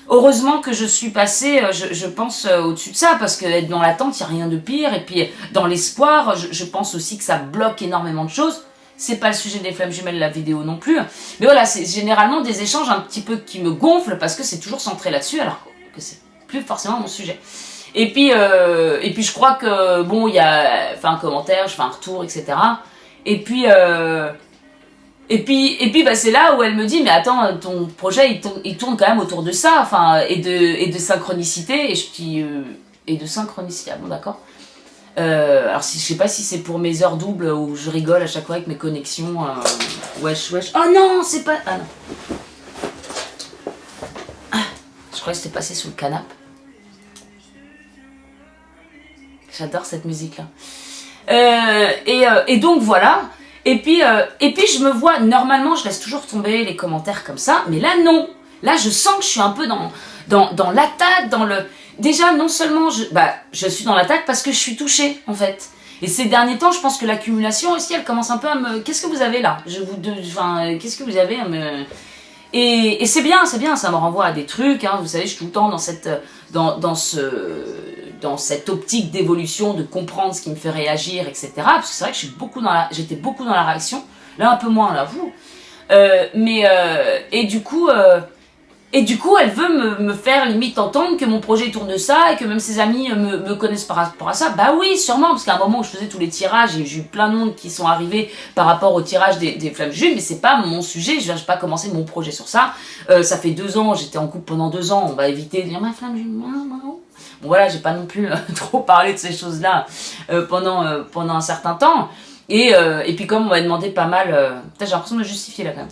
heureusement que je suis passée, je pense, au-dessus de ça, parce qu'être dans l'attente, il n'y a rien de pire, et puis dans l'espoir, je pense aussi que ça bloque énormément de choses. C'est pas le sujet des flammes jumelles, la vidéo non plus. Mais voilà, c'est généralement des échanges un petit peu qui me gonflent parce que c'est toujours centré là-dessus alors que c'est plus forcément mon sujet. Et puis je crois que, bon, il y a fait un commentaire, je fais un retour, etc. Et puis bah, c'est là où elle me dit, mais attends, ton projet, il tourne quand même autour de ça, enfin, et de synchronicité. Et je dis, et de synchronicité, ah bon, d'accord. Alors je sais pas si c'est pour mes heures doubles où je rigole à chaque fois avec mes connexions. Wesh. Oh non, c'est pas... Ah non. Je crois que c'était passé sous le canapé. J'adore cette musique-là. Et donc voilà. Et puis je me vois, normalement je laisse toujours tomber les commentaires comme ça, mais là non. Là je sens que je suis un peu dans l'attaque, dans le... Déjà, non seulement je suis dans l'attaque parce que je suis touchée, en fait. Et ces derniers temps, je pense que l'accumulation aussi, elle commence un peu à me... Qu'est-ce que vous avez là? Qu'est-ce que vous avez à me... Et c'est bien, ça me renvoie à des trucs, hein. Vous savez, je suis tout le temps dans cette optique d'évolution, de comprendre ce qui me fait réagir, etc. Parce que c'est vrai que j'étais beaucoup dans la réaction. Là, un peu moins, là, vous. Et du coup, elle veut me faire limite entendre que mon projet tourne de ça et que même ses amis me connaissent par rapport à ça. Bah oui, sûrement, parce qu'à un moment où je faisais tous les tirages, et j'ai eu plein de monde qui sont arrivés par rapport au tirage des flammes jumelles, mais c'est pas mon sujet, je vais pas commencer mon projet sur ça. Ça fait 2 ans, j'étais en couple pendant 2 ans, on va éviter de dire ma flamme jumelle. Bon voilà, j'ai pas non plus trop parlé de ces choses-là pendant un certain temps. Et puis comme on m'a demandé pas mal, j'ai l'impression de me justifier là quand même.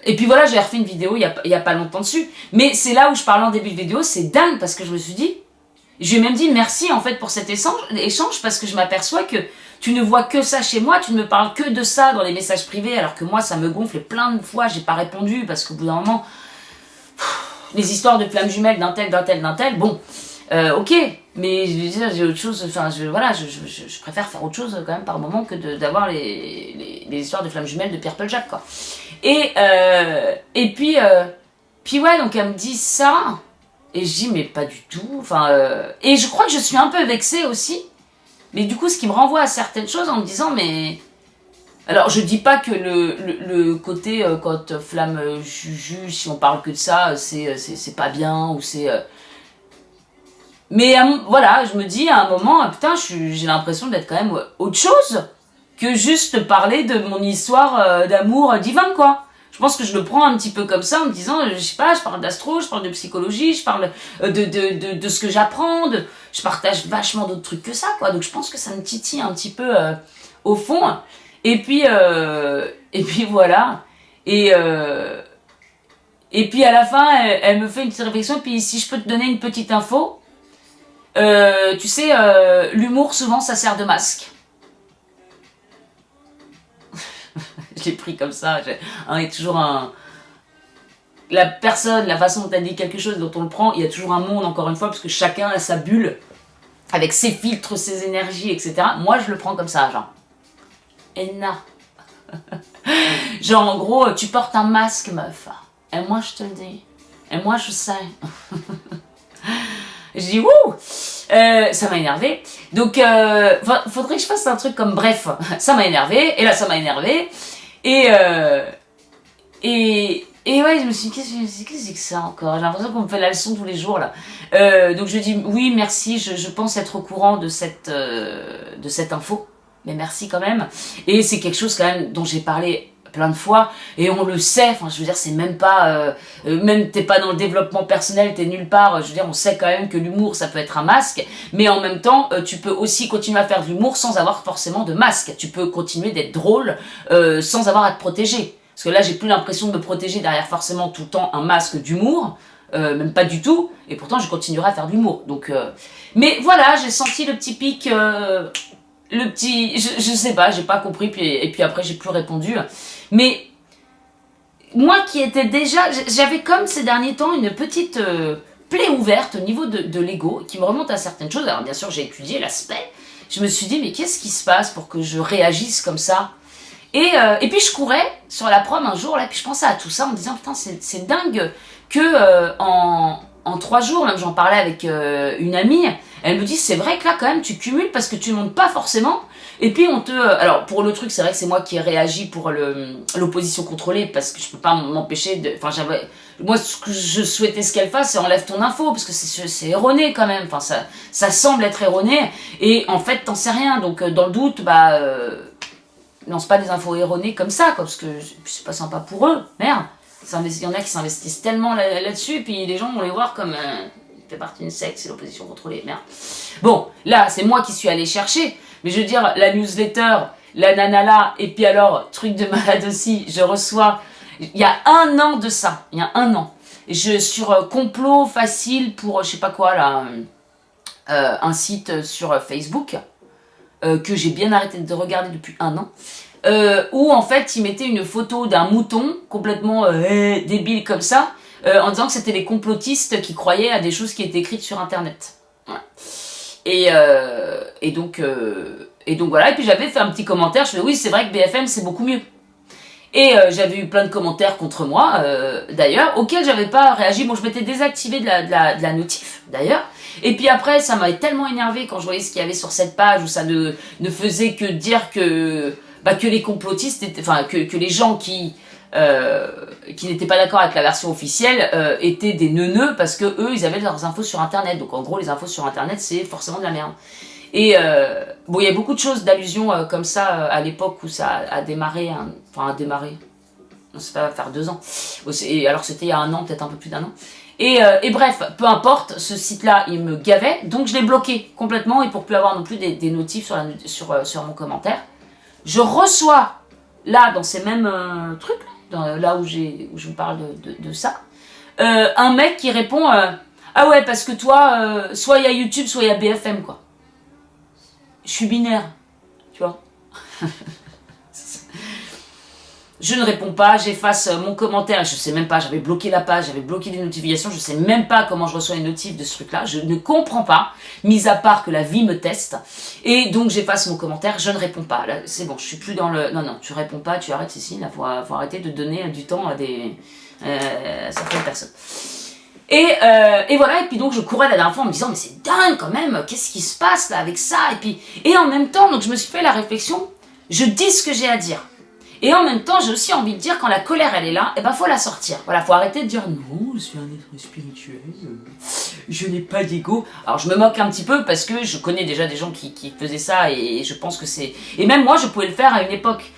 Et puis voilà, j'ai refait une vidéo il y a pas longtemps dessus. Mais c'est là où je parlais en début de vidéo, c'est dingue parce que je me suis dit, je lui ai même dit merci en fait pour cet échange parce que je m'aperçois que tu ne vois que ça chez moi, tu ne me parles que de ça dans les messages privés alors que moi ça me gonfle et plein de fois j'ai pas répondu parce qu'au bout d'un moment, les histoires de flammes jumelles d'un tel, bon, ok, mais je veux dire, j'ai autre chose, enfin, je préfère faire autre chose quand même par moment que d'avoir les histoires de flammes jumelles de Pierre Paul Jacques, quoi. Et puis ouais, donc elle me dit ça, et je dis, mais pas du tout, enfin, et je crois que je suis un peu vexée aussi, mais du coup, ce qui me renvoie à certaines choses en me disant, mais. Alors, je dis pas que le côté, quand flamme juge, si on parle que de ça, c'est pas bien, ou c'est. Mais voilà, je me dis à un moment, putain, j'ai l'impression d'être quand même autre chose que juste parler de mon histoire d'amour divin, quoi. Je pense que je le prends un petit peu comme ça en me disant, je sais pas, je parle d'astro, je parle de psychologie, je parle de ce que j'apprends, je partage vachement d'autres trucs que ça, quoi. Donc je pense que ça me titille un petit peu au fond. Et puis voilà. Et puis à la fin, elle me fait une petite réflexion, puis si je peux te donner une petite info, tu sais, l'humour souvent ça sert de masque. Je l'ai pris comme ça. Il y a toujours la personne, la façon dont elle dit quelque chose, dont on le prend, il y a toujours un monde encore une fois, parce que chacun a sa bulle, avec ses filtres, ses énergies, etc. Moi je le prends comme ça, genre. Enna. Genre en gros, tu portes un masque, meuf. Et moi je te le dis. Et moi je sais. Je dis wouh, ça m'a énervé. Donc faudrait que je fasse un truc comme bref, ça m'a énervé. Et là ça m'a énervé. Et ouais, je me suis dit qu'est-ce que c'est que ça encore. J'ai l'impression qu'on me fait la leçon tous les jours là. Donc je dis oui merci, je pense être au courant de cette info. Mais merci quand même. Et c'est quelque chose quand même dont j'ai parlé plein de fois, et on le sait, enfin je veux dire c'est même pas, même t'es pas dans le développement personnel, t'es nulle part, je veux dire on sait quand même que l'humour ça peut être un masque, mais en même temps tu peux aussi continuer à faire de l'humour sans avoir forcément de masque, tu peux continuer d'être drôle sans avoir à te protéger, parce que là j'ai plus l'impression de me protéger derrière forcément tout le temps un masque d'humour, même pas du tout, et pourtant je continuerai à faire de l'humour, donc mais voilà, j'ai senti le petit pic, le petit, je sais pas, j'ai pas compris, et puis après j'ai plus répondu. Mais moi qui étais déjà, j'avais comme ces derniers temps une petite plaie ouverte au niveau de l'ego qui me remonte à certaines choses. Alors bien sûr j'ai étudié l'aspect, je me suis dit mais qu'est-ce qui se passe pour que je réagisse comme ça, et puis je courais sur la prom un jour là, puis je pensais à tout ça en me disant putain c'est dingue que en 3 jours, même j'en parlais avec une amie, elle me dit c'est vrai que là quand même tu cumules parce que tu ne montes pas forcément, et puis on te... alors pour le truc c'est vrai que c'est moi qui ai réagi pour l'opposition contrôlée parce que je peux pas m'empêcher de... Enfin moi ce que je souhaitais ce qu'elle fasse c'est enlève ton info parce que c'est erroné quand même, enfin ça semble être erroné et en fait t'en sais rien, donc dans le doute lance pas des infos erronées comme ça quoi, parce que c'est pas sympa pour eux, merde. Il y en a qui s'investissent tellement là-dessus, puis les gens vont les voir comme fait partie d'une secte, c'est l'opposition contrôlée, merde. Bon, là, c'est moi qui suis allée chercher, mais je veux dire, la newsletter, la nanala, et puis alors, truc de malade aussi, je reçois, il y a 1 an de ça, il y a 1 an, sur complot facile pour, je sais pas quoi, là, un site sur Facebook, que j'ai bien arrêté de regarder depuis 1 an, où en fait ils mettaient une photo d'un mouton complètement débile comme ça, en disant que c'était les complotistes qui croyaient à des choses qui étaient écrites sur internet. Ouais. Et donc voilà, et puis j'avais fait un petit commentaire, je fais oui c'est vrai que BFM c'est beaucoup mieux. Et j'avais eu plein de commentaires contre moi, d'ailleurs, auxquels j'avais pas réagi. Bon, je m'étais désactivé de la notif, d'ailleurs. Et puis après, ça m'avait tellement énervé quand je voyais ce qu'il y avait sur cette page, où ça ne faisait que dire que que les complotistes, enfin que les gens qui n'étaient pas d'accord avec la version officielle étaient des neuneux parce que eux ils avaient leurs infos sur internet. Donc en gros les infos sur internet c'est forcément de la merde. Et bon, il y a beaucoup de choses d'allusions comme ça à l'époque où ça a démarré, enfin a démarré, ça va faire 2 ans, et alors c'était il y a 1 an, peut-être un peu plus d'1 an. Et bref, peu importe, ce site-là, il me gavait, donc je l'ai bloqué complètement, et pour plus avoir non plus des notifs sur mon commentaire. Je reçois, là, dans ces mêmes trucs, là où je vous parle de ça, un mec qui répond ah ouais, parce que toi, soit il y a YouTube, soit il y a BFM, quoi. Je suis binaire, tu vois. Je ne réponds pas, j'efface mon commentaire, je sais même pas, j'avais bloqué la page, j'avais bloqué les notifications, je sais même pas comment je reçois les notifs de ce truc-là, je ne comprends pas, mis à part que la vie me teste, et donc j'efface mon commentaire, je ne réponds pas, là c'est bon, je suis plus dans le... Non, tu réponds pas, tu arrêtes ici, là faut arrêter de donner du temps à certaines personnes. Et voilà, et puis donc je courais la dernière fois en me disant mais c'est dingue quand même, qu'est-ce qui se passe là avec ça, et en même temps, donc je me suis fait la réflexion, je dis ce que j'ai à dire. Et en même temps, j'ai aussi envie de dire, quand la colère, elle est là, eh ben, faut la sortir. Voilà, faut arrêter de dire, non, je suis un être spirituel, je n'ai pas d'ego. Alors, je me moque un petit peu parce que je connais déjà des gens qui faisaient ça et je pense que c'est... Et même moi, je pouvais le faire à une époque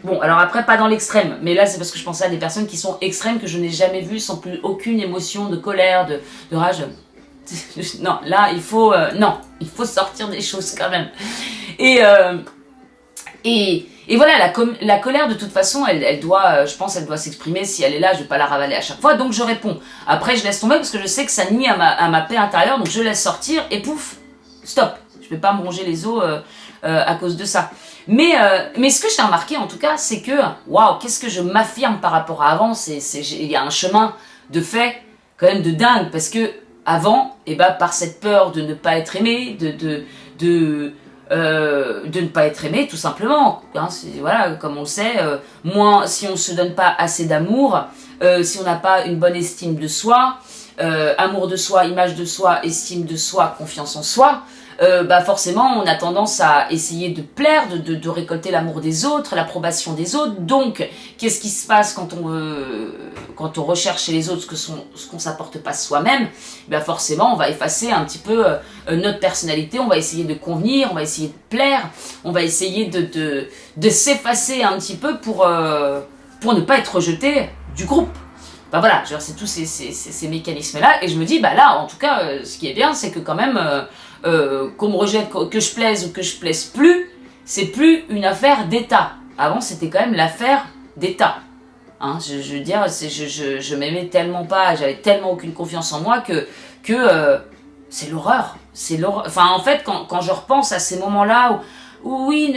Bon, alors après, pas dans l'extrême, mais là, c'est parce que je pensais à des personnes qui sont extrêmes, que je n'ai jamais vues sans plus aucune émotion de colère, de rage. Non, là, il faut sortir des choses quand même. Et voilà, la colère, de toute façon, elle doit, je pense, elle doit s'exprimer. Si elle est là, je vais pas la ravaler à chaque fois. Donc je réponds. Après, je laisse tomber parce que je sais que ça nuit à ma paix intérieure. Donc je laisse sortir et pouf, stop. Je vais pas me ronger les os à cause de ça. Mais ce que j'ai remarqué, en tout cas, c'est que, waouh, qu'est-ce que je m'affirme par rapport à avant. Il y a un chemin de fait, quand même, de dingue. Parce que avant, par cette peur de ne pas être aimé, de ne pas être aimé, tout simplement. Hein, voilà, comme on le sait, si on ne se donne pas assez d'amour, si on n'a pas une bonne estime de soi, amour de soi, image de soi, estime de soi, confiance en soi, forcément on a tendance à essayer de plaire, de récolter l'amour des autres, l'approbation des autres. Donc qu'est-ce qui se passe quand on recherche chez les autres ce qu'on s'apporte pas soi-même? Forcément on va effacer un petit peu notre personnalité, on va essayer de convenir, on va essayer de plaire, on va essayer de s'effacer un petit peu pour ne pas être rejeté du groupe. Voilà, c'est tous ces mécanismes-là, et je me dis, là, en tout cas, ce qui est bien, c'est que quand même, qu'on me rejette, que je plaise ou que je plaise plus, c'est plus une affaire d'État. Avant, c'était quand même l'affaire d'État. Hein, je veux dire, je m'aimais tellement pas, j'avais tellement aucune confiance en moi que c'est l'horreur. C'est l'horreur. Enfin, en fait, quand je repense à ces moments-là où oui,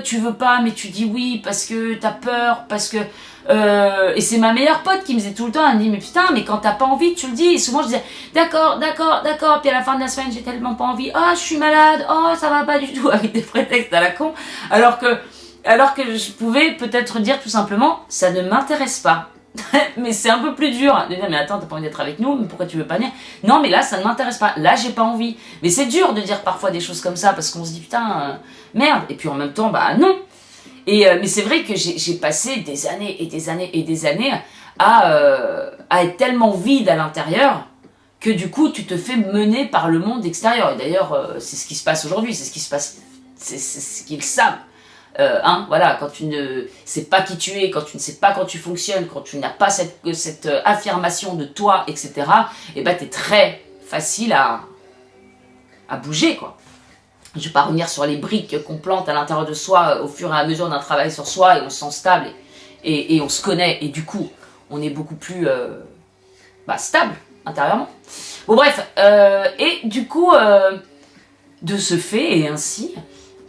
tu veux pas, mais tu dis oui parce que t'as peur, parce que... et c'est ma meilleure pote qui me disait tout le temps, elle me dit mais putain, mais quand t'as pas envie tu le dis. Et souvent je disais d'accord, puis à la fin de la semaine j'ai tellement pas envie, oh je suis malade, oh ça va pas du tout, avec des prétextes à la con, alors que je pouvais peut-être dire tout simplement ça ne m'intéresse pas. Mais c'est un peu plus dur de dire mais attends, t'as pas envie d'être avec nous, mais pourquoi tu veux pas venir? Non mais là ça ne m'intéresse pas, là j'ai pas envie. Mais c'est dur de dire parfois des choses comme ça parce qu'on se dit putain merde, et puis en même temps non. Mais c'est vrai que j'ai passé des années et des années et des années à être tellement vide à l'intérieur que du coup tu te fais mener par le monde extérieur. Et d'ailleurs c'est ce qui se passe aujourd'hui, c'est ce qui se passe, c'est ce qu'ils savent. Voilà, quand tu ne sais pas qui tu es, quand tu ne sais pas quand tu fonctionnes, quand tu n'as pas cette affirmation de toi, etc., t'es très facile à bouger, quoi. Je vais pas revenir sur les briques qu'on plante à l'intérieur de soi au fur et à mesure d'un travail sur soi, et on se sent stable et on se connaît, et du coup on est beaucoup plus stable intérieurement. Bon bref, et du coup de ce fait et ainsi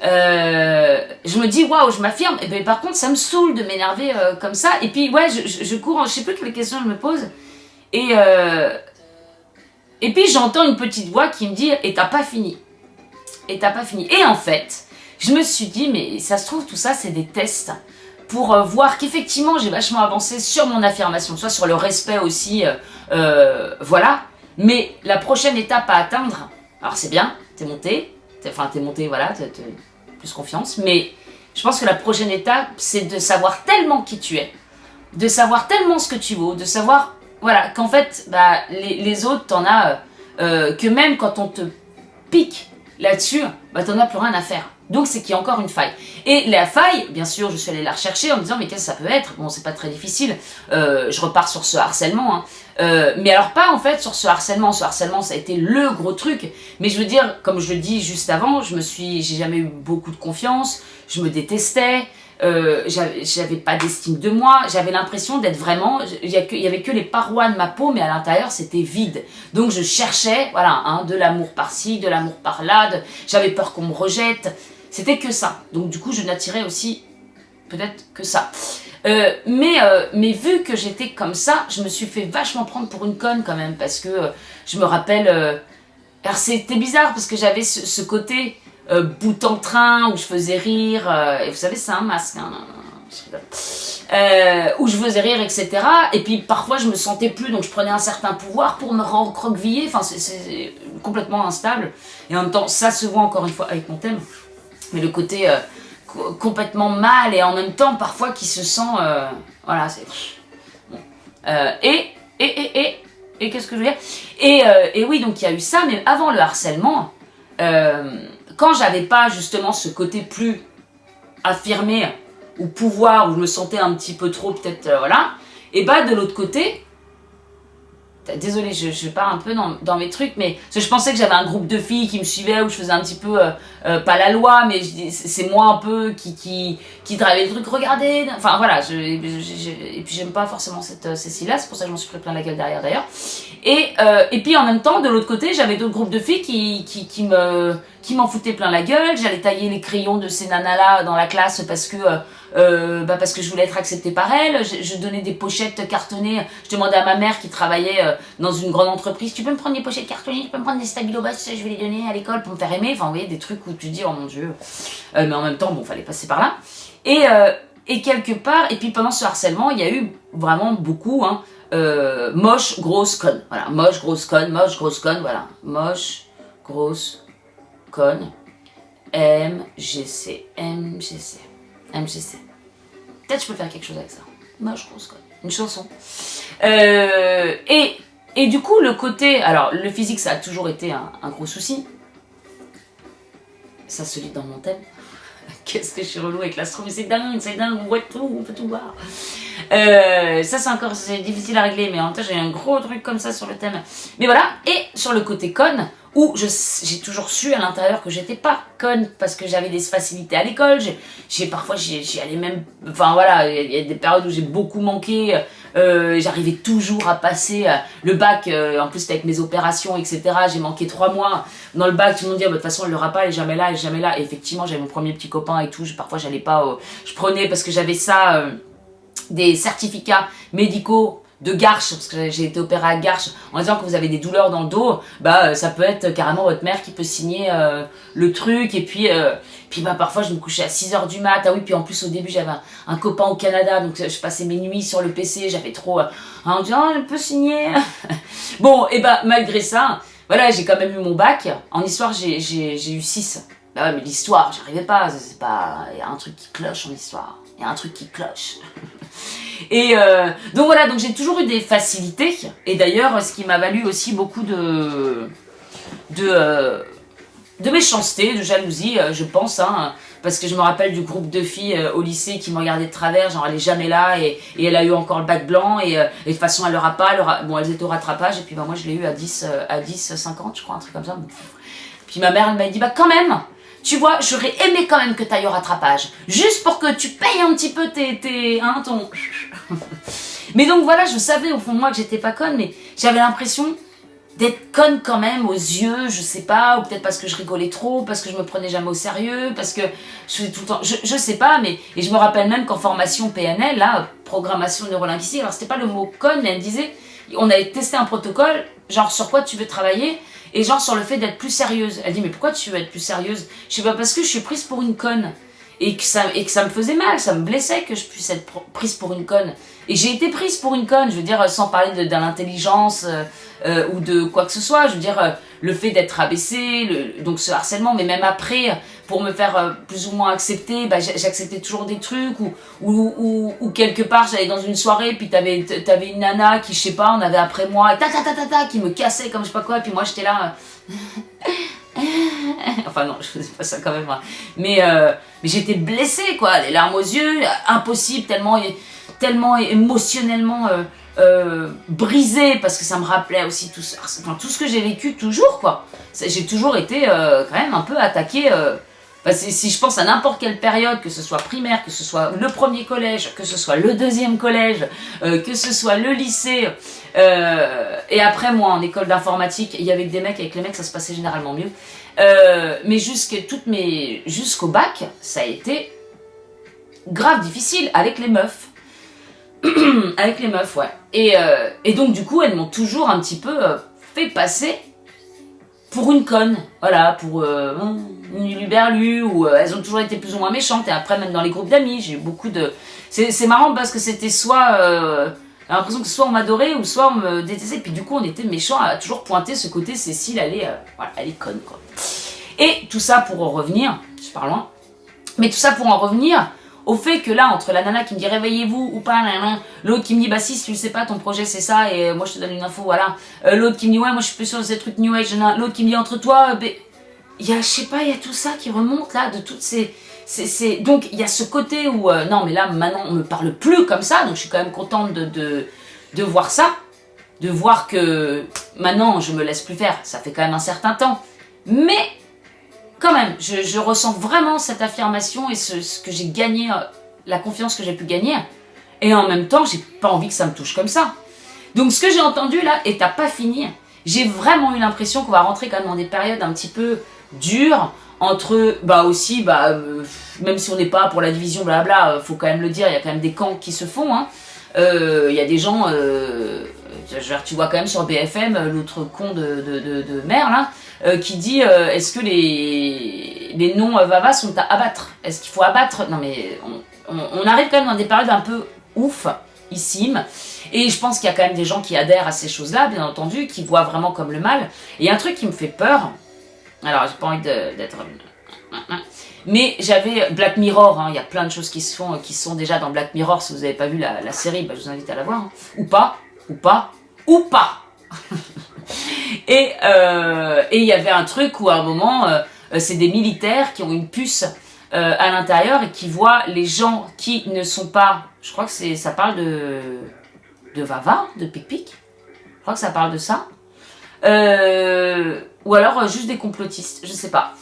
je me dis waouh, je m'affirme. Et par contre ça me saoule de m'énerver comme ça, et puis ouais je cours, je sais plus quelle question je me pose, et puis j'entends une petite voix qui me dit et t'as pas fini. Et t'as pas fini. Et en fait, je me suis dit, mais ça se trouve, tout ça, c'est des tests pour voir qu'effectivement, j'ai vachement avancé sur mon affirmation, soit sur le respect aussi, voilà. Mais la prochaine étape à atteindre, alors c'est bien, t'es monté, voilà, plus confiance. Mais je pense que la prochaine étape, c'est de savoir tellement qui tu es, de savoir tellement ce que tu vaux, de savoir, voilà, qu'en fait, bah, les autres, t'en as, que même quand on te pique là-dessus, bah, t'en as plus rien à faire. Donc c'est qu'il y a encore une faille. Et la faille, bien sûr, je suis allée la rechercher en me disant mais qu'est-ce que ça peut être? Bon, c'est pas très difficile. Je repars sur ce harcèlement. Hein. Mais alors pas en fait sur ce harcèlement. Ce harcèlement, ça a été le gros truc. Mais je veux dire, comme je le dis juste avant, j'ai jamais eu beaucoup de confiance. Je me détestais. J'avais pas d'estime de moi, j'avais l'impression d'être vraiment, il y avait que les parois de ma peau, mais à l'intérieur c'était vide. Donc je cherchais, voilà, hein, de l'amour par-ci, de l'amour par-là, j'avais peur qu'on me rejette, c'était que ça. Donc du coup je n'attirais aussi peut-être que ça. Mais vu que j'étais comme ça, je me suis fait vachement prendre pour une conne quand même, parce que je me rappelle, alors c'était bizarre parce que j'avais ce côté bout en train où je faisais rire, et vous savez c'est un masque, hein, où je faisais rire, etc. Et puis parfois je me sentais plus, donc je prenais un certain pouvoir pour me recroqueviller, enfin c'est complètement instable. Et en même temps ça se voit encore une fois avec mon thème, mais le côté complètement mal et en même temps parfois qui se sent, voilà c'est... Bon. Et qu'est-ce que je veux dire, et oui donc il y a eu ça, mais avant le harcèlement, quand j'avais pas justement ce côté plus affirmé ou pouvoir, où je me sentais un petit peu trop peut-être, voilà, et bah de l'autre côté, désolée je pars un peu dans mes trucs, mais je pensais que j'avais un groupe de filles qui me suivaient, où je faisais un petit peu, pas la loi, mais c'est moi un peu qui travaillait le truc, regardez, enfin voilà, et puis j'aime pas forcément cette Cécile-là, c'est pour ça que je m'en suis pris plein la gueule derrière d'ailleurs. Et puis en même temps, de l'autre côté, j'avais d'autres groupes de filles qui m'en foutaient plein la gueule. J'allais tailler les crayons de ces nanas-là dans la classe parce que je voulais être acceptée par elles. Je donnais des pochettes cartonnées. Je demandais à ma mère qui travaillait dans une grande entreprise, tu peux me prendre des pochettes cartonnées, tu peux me prendre des stabilo boss, je vais les donner à l'école pour me faire aimer. Enfin, vous voyez, des trucs où tu te dis, oh mon Dieu. Mais en même temps, bon, fallait passer par là. Et quelque part, et puis pendant ce harcèlement, il y a eu vraiment beaucoup, hein, moche, grosse conne. Voilà, moche, grosse conne, voilà. Moche, grosse conne. MGC. Peut-être je peux faire quelque chose avec ça. Moche, grosse conne. Une chanson. Et du coup, le côté... Alors, le physique, ça a toujours été un gros souci. Ça se lit dans mon thème. Qu'est-ce que je suis relou avec l'astro, mais c'est dingue, on voit tout, on peut tout voir. Ça c'est difficile à régler, mais en même temps j'ai un gros truc comme ça sur le thème. Mais voilà, et sur le côté conne, où j'ai toujours su à l'intérieur que j'étais pas conne, parce que j'avais des facilités à l'école, parfois j'y allais même, enfin voilà, il y a des périodes où j'ai beaucoup manqué, j'arrivais toujours à passer le bac, en plus c'était avec mes opérations, etc. J'ai manqué 3 mois dans le bac, tout le monde dit, de toute façon elle l'aura pas, elle est jamais là, et effectivement j'avais mon premier petit copain et tout, parfois j'allais pas, je prenais parce que j'avais ça, des certificats médicaux de Garches, parce que j'ai été opérée à Garches, en disant que vous avez des douleurs dans le dos, bah ça peut être carrément votre mère qui peut signer le truc, et puis bah parfois je me couchais à 6h du mat, ah oui, puis en plus au début j'avais un copain au Canada, donc je passais mes nuits sur le PC, j'avais trop, en disant, oh, je peux signer. Bon, et bah malgré ça, voilà, j'ai quand même eu mon bac, en histoire j'ai eu 6. Bah ouais, mais l'histoire, j'arrivais pas, c'est pas, il y a un truc qui cloche en histoire. Il y a un truc qui cloche. Et donc voilà, donc j'ai toujours eu des facilités. Et d'ailleurs, ce qui m'a valu aussi beaucoup de méchanceté, de jalousie, je pense. Hein, parce que je me rappelle du groupe de filles au lycée qui me regardaient de travers, genre elle est jamais là et elle a eu encore le bac blanc. Et de toute façon, elle l'aura pas. Bon, elles étaient au rattrapage. Et puis bah, moi, je l'ai eu à 10, 50, je crois, un truc comme ça. Bon. Puis ma mère, elle m'a dit, bah quand même, tu vois, j'aurais aimé quand même que tu ailles au rattrapage. Juste pour que tu payes un petit peu ton... Mais donc voilà, je savais au fond de moi que j'étais pas conne, mais j'avais l'impression d'être conne quand même aux yeux, je sais pas, ou peut-être parce que je rigolais trop, parce que je me prenais jamais au sérieux, parce que je faisais tout le temps... Je sais pas, mais... Et je me rappelle même qu'en formation PNL, là, programmation neurolinguistique, alors c'était pas le mot conne, mais elle me disait, on avait testé un protocole, genre sur quoi tu veux travailler, et genre sur le fait d'être plus sérieuse. Elle dit, mais pourquoi tu veux être plus sérieuse? Je sais pas, parce que je suis prise pour une conne. et que ça me faisait mal, ça me blessait que je puisse être prise pour une conne. Et j'ai été prise pour une conne, je veux dire, sans parler de l'intelligence ou de quoi que ce soit, je veux dire, le fait d'être rabaissée, donc ce harcèlement, mais même après, pour me faire plus ou moins accepter, bah, j'acceptais toujours des trucs, ou quelque part, j'allais dans une soirée, puis t'avais une nana qui, je sais pas, on avait après moi, qui me cassait comme je sais pas quoi, et puis moi j'étais là... Enfin non, je faisais pas ça quand même, hein. Mais j'étais blessée, quoi, les larmes aux yeux, impossible, tellement émotionnellement brisée, parce que ça me rappelait aussi tout ce que j'ai vécu toujours, quoi. J'ai toujours été quand même un peu attaquée. Si je pense à n'importe quelle période, que ce soit primaire, que ce soit le premier collège, que ce soit le deuxième collège, que ce soit le lycée, et après moi en école d'informatique, il y avait que des mecs, avec les mecs ça se passait généralement mieux. Mais jusqu'au bac, ça a été grave difficile avec les meufs. Avec les meufs, ouais. Et donc du coup, elles m'ont toujours un petit peu fait passer pour une conne, voilà, pour une luberlu, ou elles ont toujours été plus ou moins méchantes. Et après, même dans les groupes d'amis, j'ai eu beaucoup de... C'est marrant parce que c'était soit... j'ai l'impression que soit on m'adorait ou soit on me détestait. Puis du coup, on était méchants à toujours pointer ce côté Cécile, voilà, elle est conne, quoi. Et tout ça pour en revenir, je pars loin, mais tout ça pour en revenir au fait que là, entre la nana qui me dit réveillez-vous ou pas, l'autre qui me dit bah si tu le sais pas, ton projet c'est ça et moi je te donne une info, voilà. L'autre qui me dit ouais, moi je suis plus sur ces trucs New Age, l'autre qui me dit entre toi, il y a, je sais pas, il y a tout ça qui remonte là, de toutes ces donc il y a ce côté où non mais là maintenant on me parle plus comme ça, donc je suis quand même contente de voir ça, de voir que maintenant je me laisse plus faire, ça fait quand même un certain temps, mais quand même, je ressens vraiment cette affirmation et ce que j'ai gagné, la confiance que j'ai pu gagner. Et en même temps, j'ai pas envie que ça me touche comme ça. Donc ce que j'ai entendu là, et t'as pas fini, j'ai vraiment eu l'impression qu'on va rentrer quand même dans des périodes un petit peu dures, entre, même si on n'est pas pour la division, blabla, faut quand même le dire, il y a quand même des camps qui se font, hein. Il y a des gens, genre, tu vois quand même sur BFM, l'autre con de mère là, qui dit est-ce que les non-vavas sont à abattre? Est-ce qu'il faut abattre? Non mais on arrive quand même dans des périodes un peu ouf, ici. Et je pense qu'il y a quand même des gens qui adhèrent à ces choses-là, bien entendu, qui voient vraiment comme le mal. Et un truc qui me fait peur, alors j'ai pas envie d'être... Mais j'avais Black Mirror, hein, il y a plein de choses qui se font, qui sont déjà dans Black Mirror. Si vous n'avez pas vu la série, bah, je vous invite à la voir, hein. Ou pas. Et il y avait un truc où à un moment, c'est des militaires qui ont une puce à l'intérieur et qui voient les gens qui ne sont pas... Je crois que ça parle de Vava, de Pic-Pic. Je crois que ça parle de ça. Ou alors juste des complotistes, je sais pas.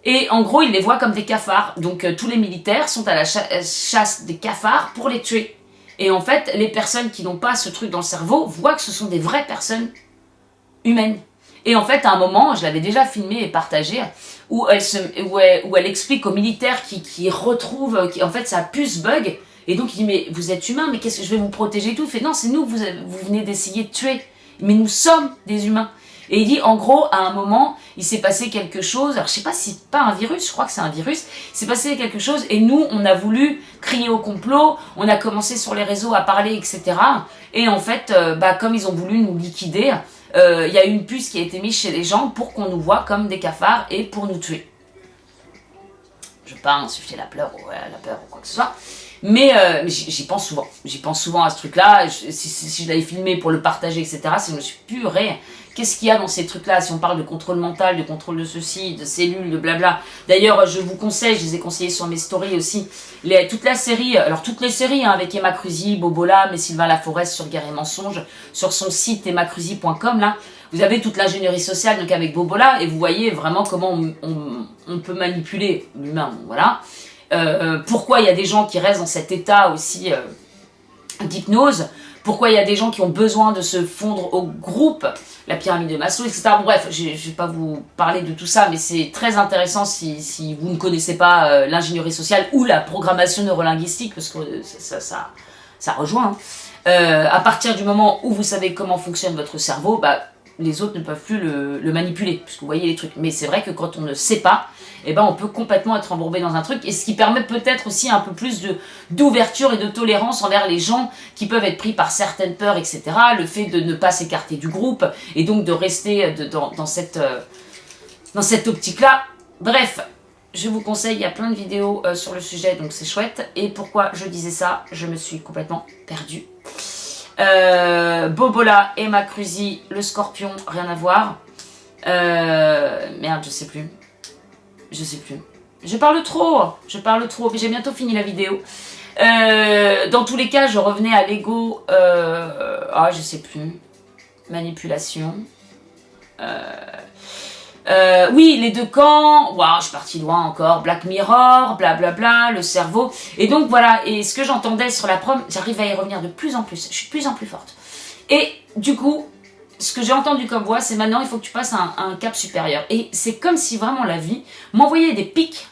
Et en gros, ils les voient comme des cafards. Donc tous les militaires sont à la chasse des cafards pour les tuer. Et en fait, les personnes qui n'ont pas ce truc dans le cerveau voient que ce sont des vraies personnes humaines. Et en fait, à un moment, je l'avais déjà filmé et partagé, où elle explique aux militaires qui retrouvent, en fait, sa puce bug. Et donc, il dit, mais vous êtes humain, mais qu'est-ce que je vais vous protéger et tout. Il fait, non, c'est nous que vous venez d'essayer de tuer. Mais nous sommes des humains. Et il dit, en gros, à un moment, il s'est passé quelque chose, alors je sais pas si c'est pas un virus, je crois que c'est un virus, il s'est passé quelque chose et nous, on a voulu crier au complot, on a commencé sur les réseaux à parler, etc. Et en fait, comme ils ont voulu nous liquider, il y a une puce qui a été mise chez les gens pour qu'on nous voit comme des cafards et pour nous tuer. Je veux pas insuffler la peur ou quoi que ce soit. Mais j'y pense souvent à ce truc-là. Si je l'avais filmé pour le partager, etc., si je me suis purée, qu'est-ce qu'il y a dans ces trucs-là? Si on parle de contrôle mental, de contrôle de ceci, de cellules, de blabla. D'ailleurs, je vous conseille, je les ai conseillés sur mes stories aussi, toute la série, alors toutes les séries, hein, avec Emma Cruzy, Bobola, mais Sylvain Laforest sur Guerre et Mensonges, sur son site emmacruzy.com, là, vous avez toute l'ingénierie sociale, donc avec Bobola, et vous voyez vraiment comment on peut manipuler l'humain, voilà. Pourquoi il y a des gens qui restent dans cet état aussi d'hypnose, pourquoi il y a des gens qui ont besoin de se fondre au groupe, la pyramide de Maslow, etc. Bon, bref, je ne vais pas vous parler de tout ça, mais c'est très intéressant si vous ne connaissez pas l'ingénierie sociale ou la programmation neurolinguistique, parce que ça rejoint. Hein. À partir du moment où vous savez comment fonctionne votre cerveau, les autres ne peuvent plus le manipuler, puisque vous voyez les trucs. Mais c'est vrai que quand on ne sait pas, eh ben, on peut complètement être embourbé dans un truc, et ce qui permet peut-être aussi un peu plus d'ouverture et de tolérance envers les gens qui peuvent être pris par certaines peurs, etc. Le fait de ne pas s'écarter du groupe, et donc de rester dans cette optique-là. Bref, je vous conseille, il y a plein de vidéos sur le sujet, donc c'est chouette. Et pourquoi je disais ça? Je me suis complètement perdue. Bobola, Emma Cruzy, le scorpion, rien à voir. Merde, je sais plus. Je parle trop, mais j'ai bientôt fini la vidéo. Dans tous les cas, je revenais à l'ego. Je sais plus. Manipulation. Oui, les deux camps. Waouh, je suis partie loin encore. Black Mirror, blablabla, le cerveau. Et donc voilà. Et ce que j'entendais sur la prom, j'arrive à y revenir de plus en plus. Je suis de plus en plus forte. Et du coup, ce que j'ai entendu comme voix, c'est maintenant il faut que tu passes un cap supérieur. Et c'est comme si vraiment la vie m'envoyait des pics.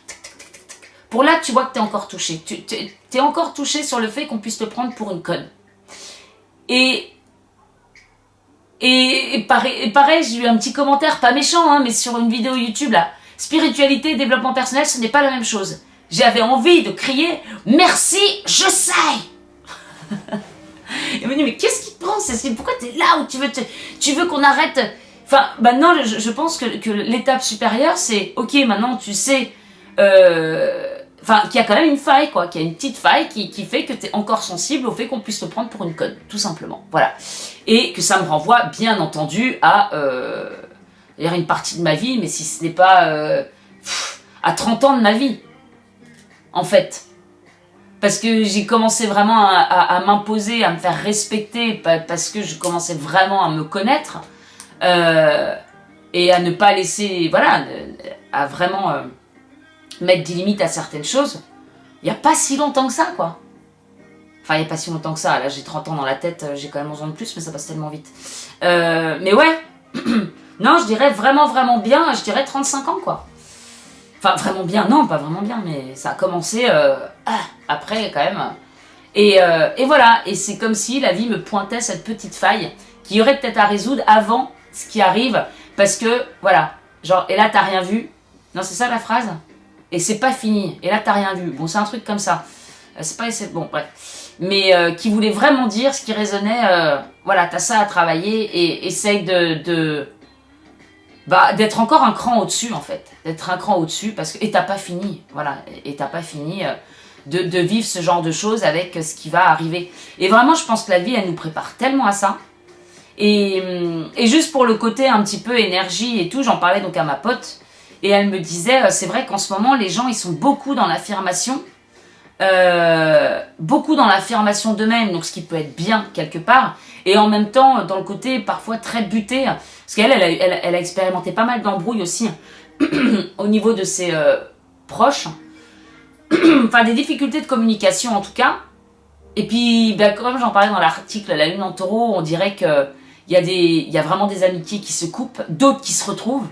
Pour là, tu vois que t'es encore touché. T'es encore touché sur le fait qu'on puisse te prendre pour une conne. Et pareil, j'ai eu un petit commentaire, pas méchant, hein, mais sur une vidéo YouTube, là. Spiritualité et développement personnel, ce n'est pas la même chose. J'avais envie de crier « Merci, je sais !» Il m'a dit « Mais qu'est-ce qui te prend, Cécile? Pourquoi t'es là où tu veux qu'on arrête ?» Enfin, maintenant, je pense que l'étape supérieure, c'est « Ok, maintenant, tu sais... qu'il y a quand même une faille, quoi, qu'il y a une petite faille qui fait que tu es encore sensible au fait qu'on puisse te prendre pour une conne, tout simplement. Voilà. Et que ça me renvoie, bien entendu, à une partie de ma vie, mais si ce n'est pas à 30 ans de ma vie, en fait. Parce que j'ai commencé vraiment à m'imposer, à me faire respecter, parce que je commençais vraiment à me connaître, et à ne pas laisser, voilà, à vraiment... mettre des limites à certaines choses, il n'y a pas si longtemps que ça, quoi. Enfin, il n'y a pas si longtemps que ça. Là, j'ai 30 ans dans la tête, j'ai quand même 11 ans de plus, mais ça passe tellement vite. Mais ouais, non, je dirais vraiment, vraiment bien, je dirais 35 ans, quoi. Enfin, vraiment bien, non, pas vraiment bien, mais ça a commencé après, quand même. Et voilà, et c'est comme si la vie me pointait cette petite faille qui aurait peut-être à résoudre avant ce qui arrive, parce que, voilà, genre, et là, t'as rien vu. Non, c'est ça la phrase? Et c'est pas fini. Et là, t'as rien vu. Bon, c'est un truc comme ça. Bon, bref. Mais qui voulait vraiment dire ce qui résonnait. Voilà, t'as ça à travailler et essaye d'être encore un cran au-dessus, en fait. D'être un cran au-dessus parce que... Et t'as pas fini. Voilà. Et t'as pas fini de vivre ce genre de choses avec ce qui va arriver. Et vraiment, je pense que la vie, elle nous prépare tellement à ça. Et juste pour le côté un petit peu énergie et tout, j'en parlais donc à ma pote. Et elle me disait, c'est vrai qu'en ce moment, les gens, ils sont beaucoup dans l'affirmation d'eux-mêmes, donc ce qui peut être bien quelque part, et en même temps, dans le côté parfois très buté, parce qu'elle elle a expérimenté pas mal d'embrouilles aussi, au niveau de ses proches, enfin des difficultés de communication en tout cas, et puis, comme j'en parlais dans l'article La Lune en Taureau, on dirait qu'il y a vraiment des amitiés qui se coupent, d'autres qui se retrouvent,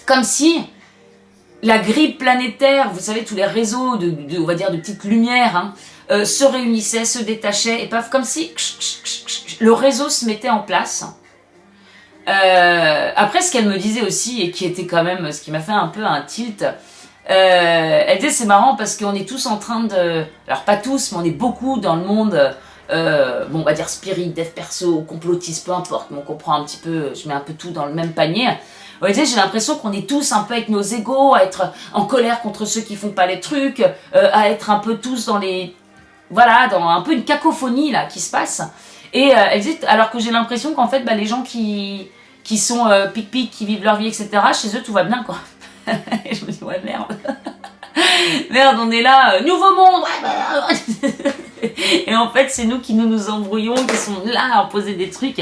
comme si la grille planétaire, vous savez, tous les réseaux on va dire, de petites lumières, hein, se réunissaient, se détachaient, et paf, comme si le réseau se mettait en place. Après, ce qu'elle me disait aussi, et qui était quand même, ce qui m'a fait un peu un tilt, elle disait, c'est marrant parce qu'on est tous en train de... Alors, pas tous, mais on est beaucoup dans le monde... on va dire spirit, dev perso, complotiste, peu importe, mais on comprend un petit peu, je mets un peu tout dans le même panier. Ouais, j'ai l'impression qu'on est tous un peu avec nos égos, à être en colère contre ceux qui font pas les trucs, à être un peu tous dans les... Voilà, dans un peu une cacophonie là qui se passe. Et elle dit, alors que j'ai l'impression qu'en fait, les gens qui sont pic-pic, qui vivent leur vie, etc., chez eux, tout va bien, quoi. Et je me dis, ouais, merde. Merde, on est là, nouveau monde. Et en fait, c'est nous qui nous embrouillons, qui sont là à poser des trucs.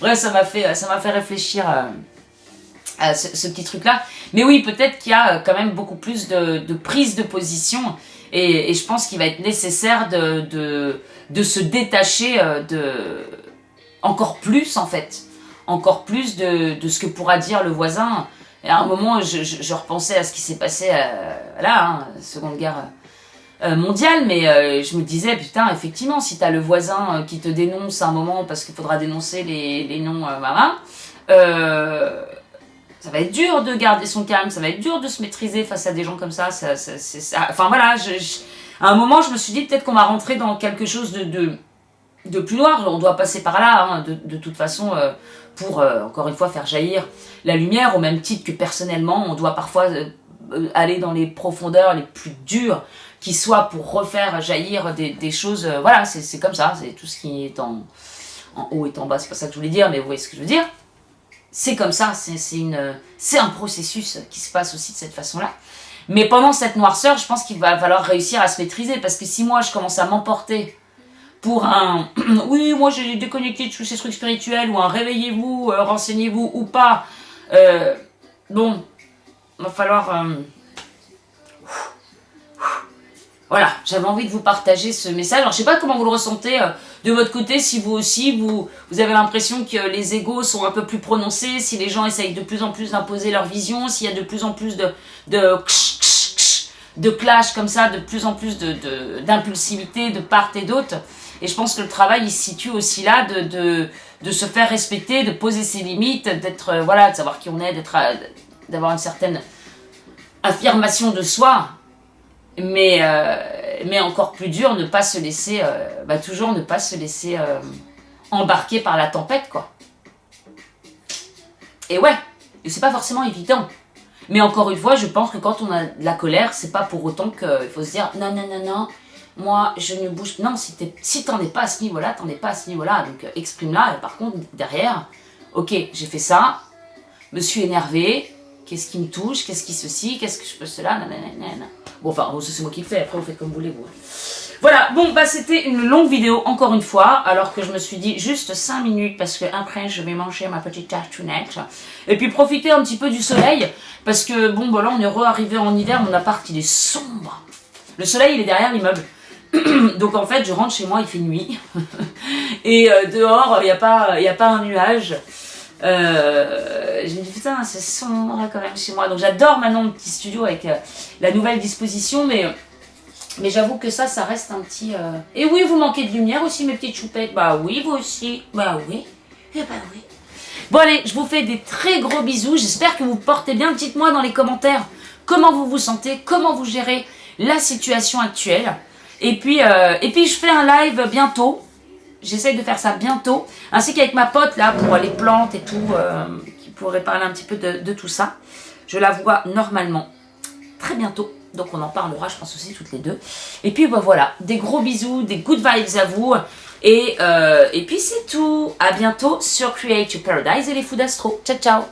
Bref, ça m'a fait réfléchir... à ce petit truc-là. Mais oui, peut-être qu'il y a quand même beaucoup plus de prise de position et je pense qu'il va être nécessaire de se détacher encore plus, en fait. Encore plus de ce que pourra dire le voisin. Et à un moment, je repensais à ce qui s'est passé Seconde Guerre mondiale, mais je me disais, putain, effectivement, si t'as le voisin qui te dénonce à un moment parce qu'il faudra dénoncer les noms, Ça va être dur de garder son calme, ça va être dur de se maîtriser face à des gens comme ça. Enfin voilà, à un moment, je me suis dit peut-être qu'on va rentrer dans quelque chose de plus noir. On doit passer par là, hein, de toute façon, pour, encore une fois, faire jaillir la lumière, au même titre que personnellement, on doit parfois aller dans les profondeurs les plus dures qui soient pour refaire jaillir des choses. Voilà, c'est comme ça, c'est tout ce qui est en haut et en bas, c'est pas ça que je voulais dire, mais vous voyez ce que je veux dire. C'est comme ça, c'est un processus qui se passe aussi de cette façon-là. Mais pendant cette noirceur, je pense qu'il va falloir réussir à se maîtriser, parce que si moi je commence à m'emporter pour un oui, moi j'ai déconnecté de tous ces trucs spirituels, ou un réveillez-vous, renseignez-vous ou pas, bon, va falloir voilà, j'avais envie de vous partager ce message. Alors je sais pas comment vous le ressentez de votre côté, si vous aussi vous avez l'impression que les égos sont un peu plus prononcés, si les gens essayent de plus en plus d'imposer leur vision, s'il y a de plus en plus de clash comme ça, de plus en plus d'impulsivité de part et d'autre. Et je pense que le travail il se situe aussi là de se faire respecter, de poser ses limites, d'être voilà, de savoir qui on est, d'avoir une certaine affirmation de soi. Mais encore plus dur, ne pas se laisser, toujours ne pas se laisser embarquer par la tempête, quoi. Et ouais, et c'est pas forcément évident. Mais encore une fois, je pense que quand on a de la colère, c'est pas pour autant qu'il faut se dire non, non, non, non, moi je ne bouge. Non, si t'en es pas à ce niveau-là, t'en es pas à ce niveau-là. Donc exprime-la, et par contre, derrière, ok, j'ai fait ça, me suis énervé, qu'est-ce qui me touche, qu'est-ce qui ceci, qu'est-ce que je peux cela, nanana. Bon, enfin, c'est moi qui le fais, après vous faites comme vous voulez, vous. Voilà, bon, c'était une longue vidéo, encore une fois, alors que je me suis dit juste 5 minutes, parce que après je vais manger ma petite tartounette, et puis profiter un petit peu du soleil, parce que, bon, là, on est re-arrivé en hiver, mon appart, il est sombre. Le soleil, il est derrière l'immeuble. Donc, en fait, je rentre chez moi, il fait nuit, et dehors, il n'y a pas un nuage. Je me dis putain, c'est sombre quand même chez moi. Donc j'adore maintenant mon petit studio avec la nouvelle disposition, mais j'avoue que ça reste un petit. Et oui, vous manquez de lumière aussi, mes petites choupettes. Bah oui, vous aussi. Bah oui. Et bah oui. Bon allez, je vous fais des très gros bisous. J'espère que vous portez bien. Dites-moi dans les commentaires comment vous vous sentez, comment vous gérez la situation actuelle. Et puis je fais un live bientôt. J'essaye de faire ça bientôt, ainsi qu'avec ma pote là pour les plantes et tout, qui pourrait parler un petit peu de tout ça. Je la vois normalement très bientôt, donc on en parlera je pense aussi toutes les deux. Et puis voilà, des gros bisous, des good vibes à vous, et puis c'est tout. À bientôt sur Create Your Paradise et les Fous d'Astro. Ciao ciao.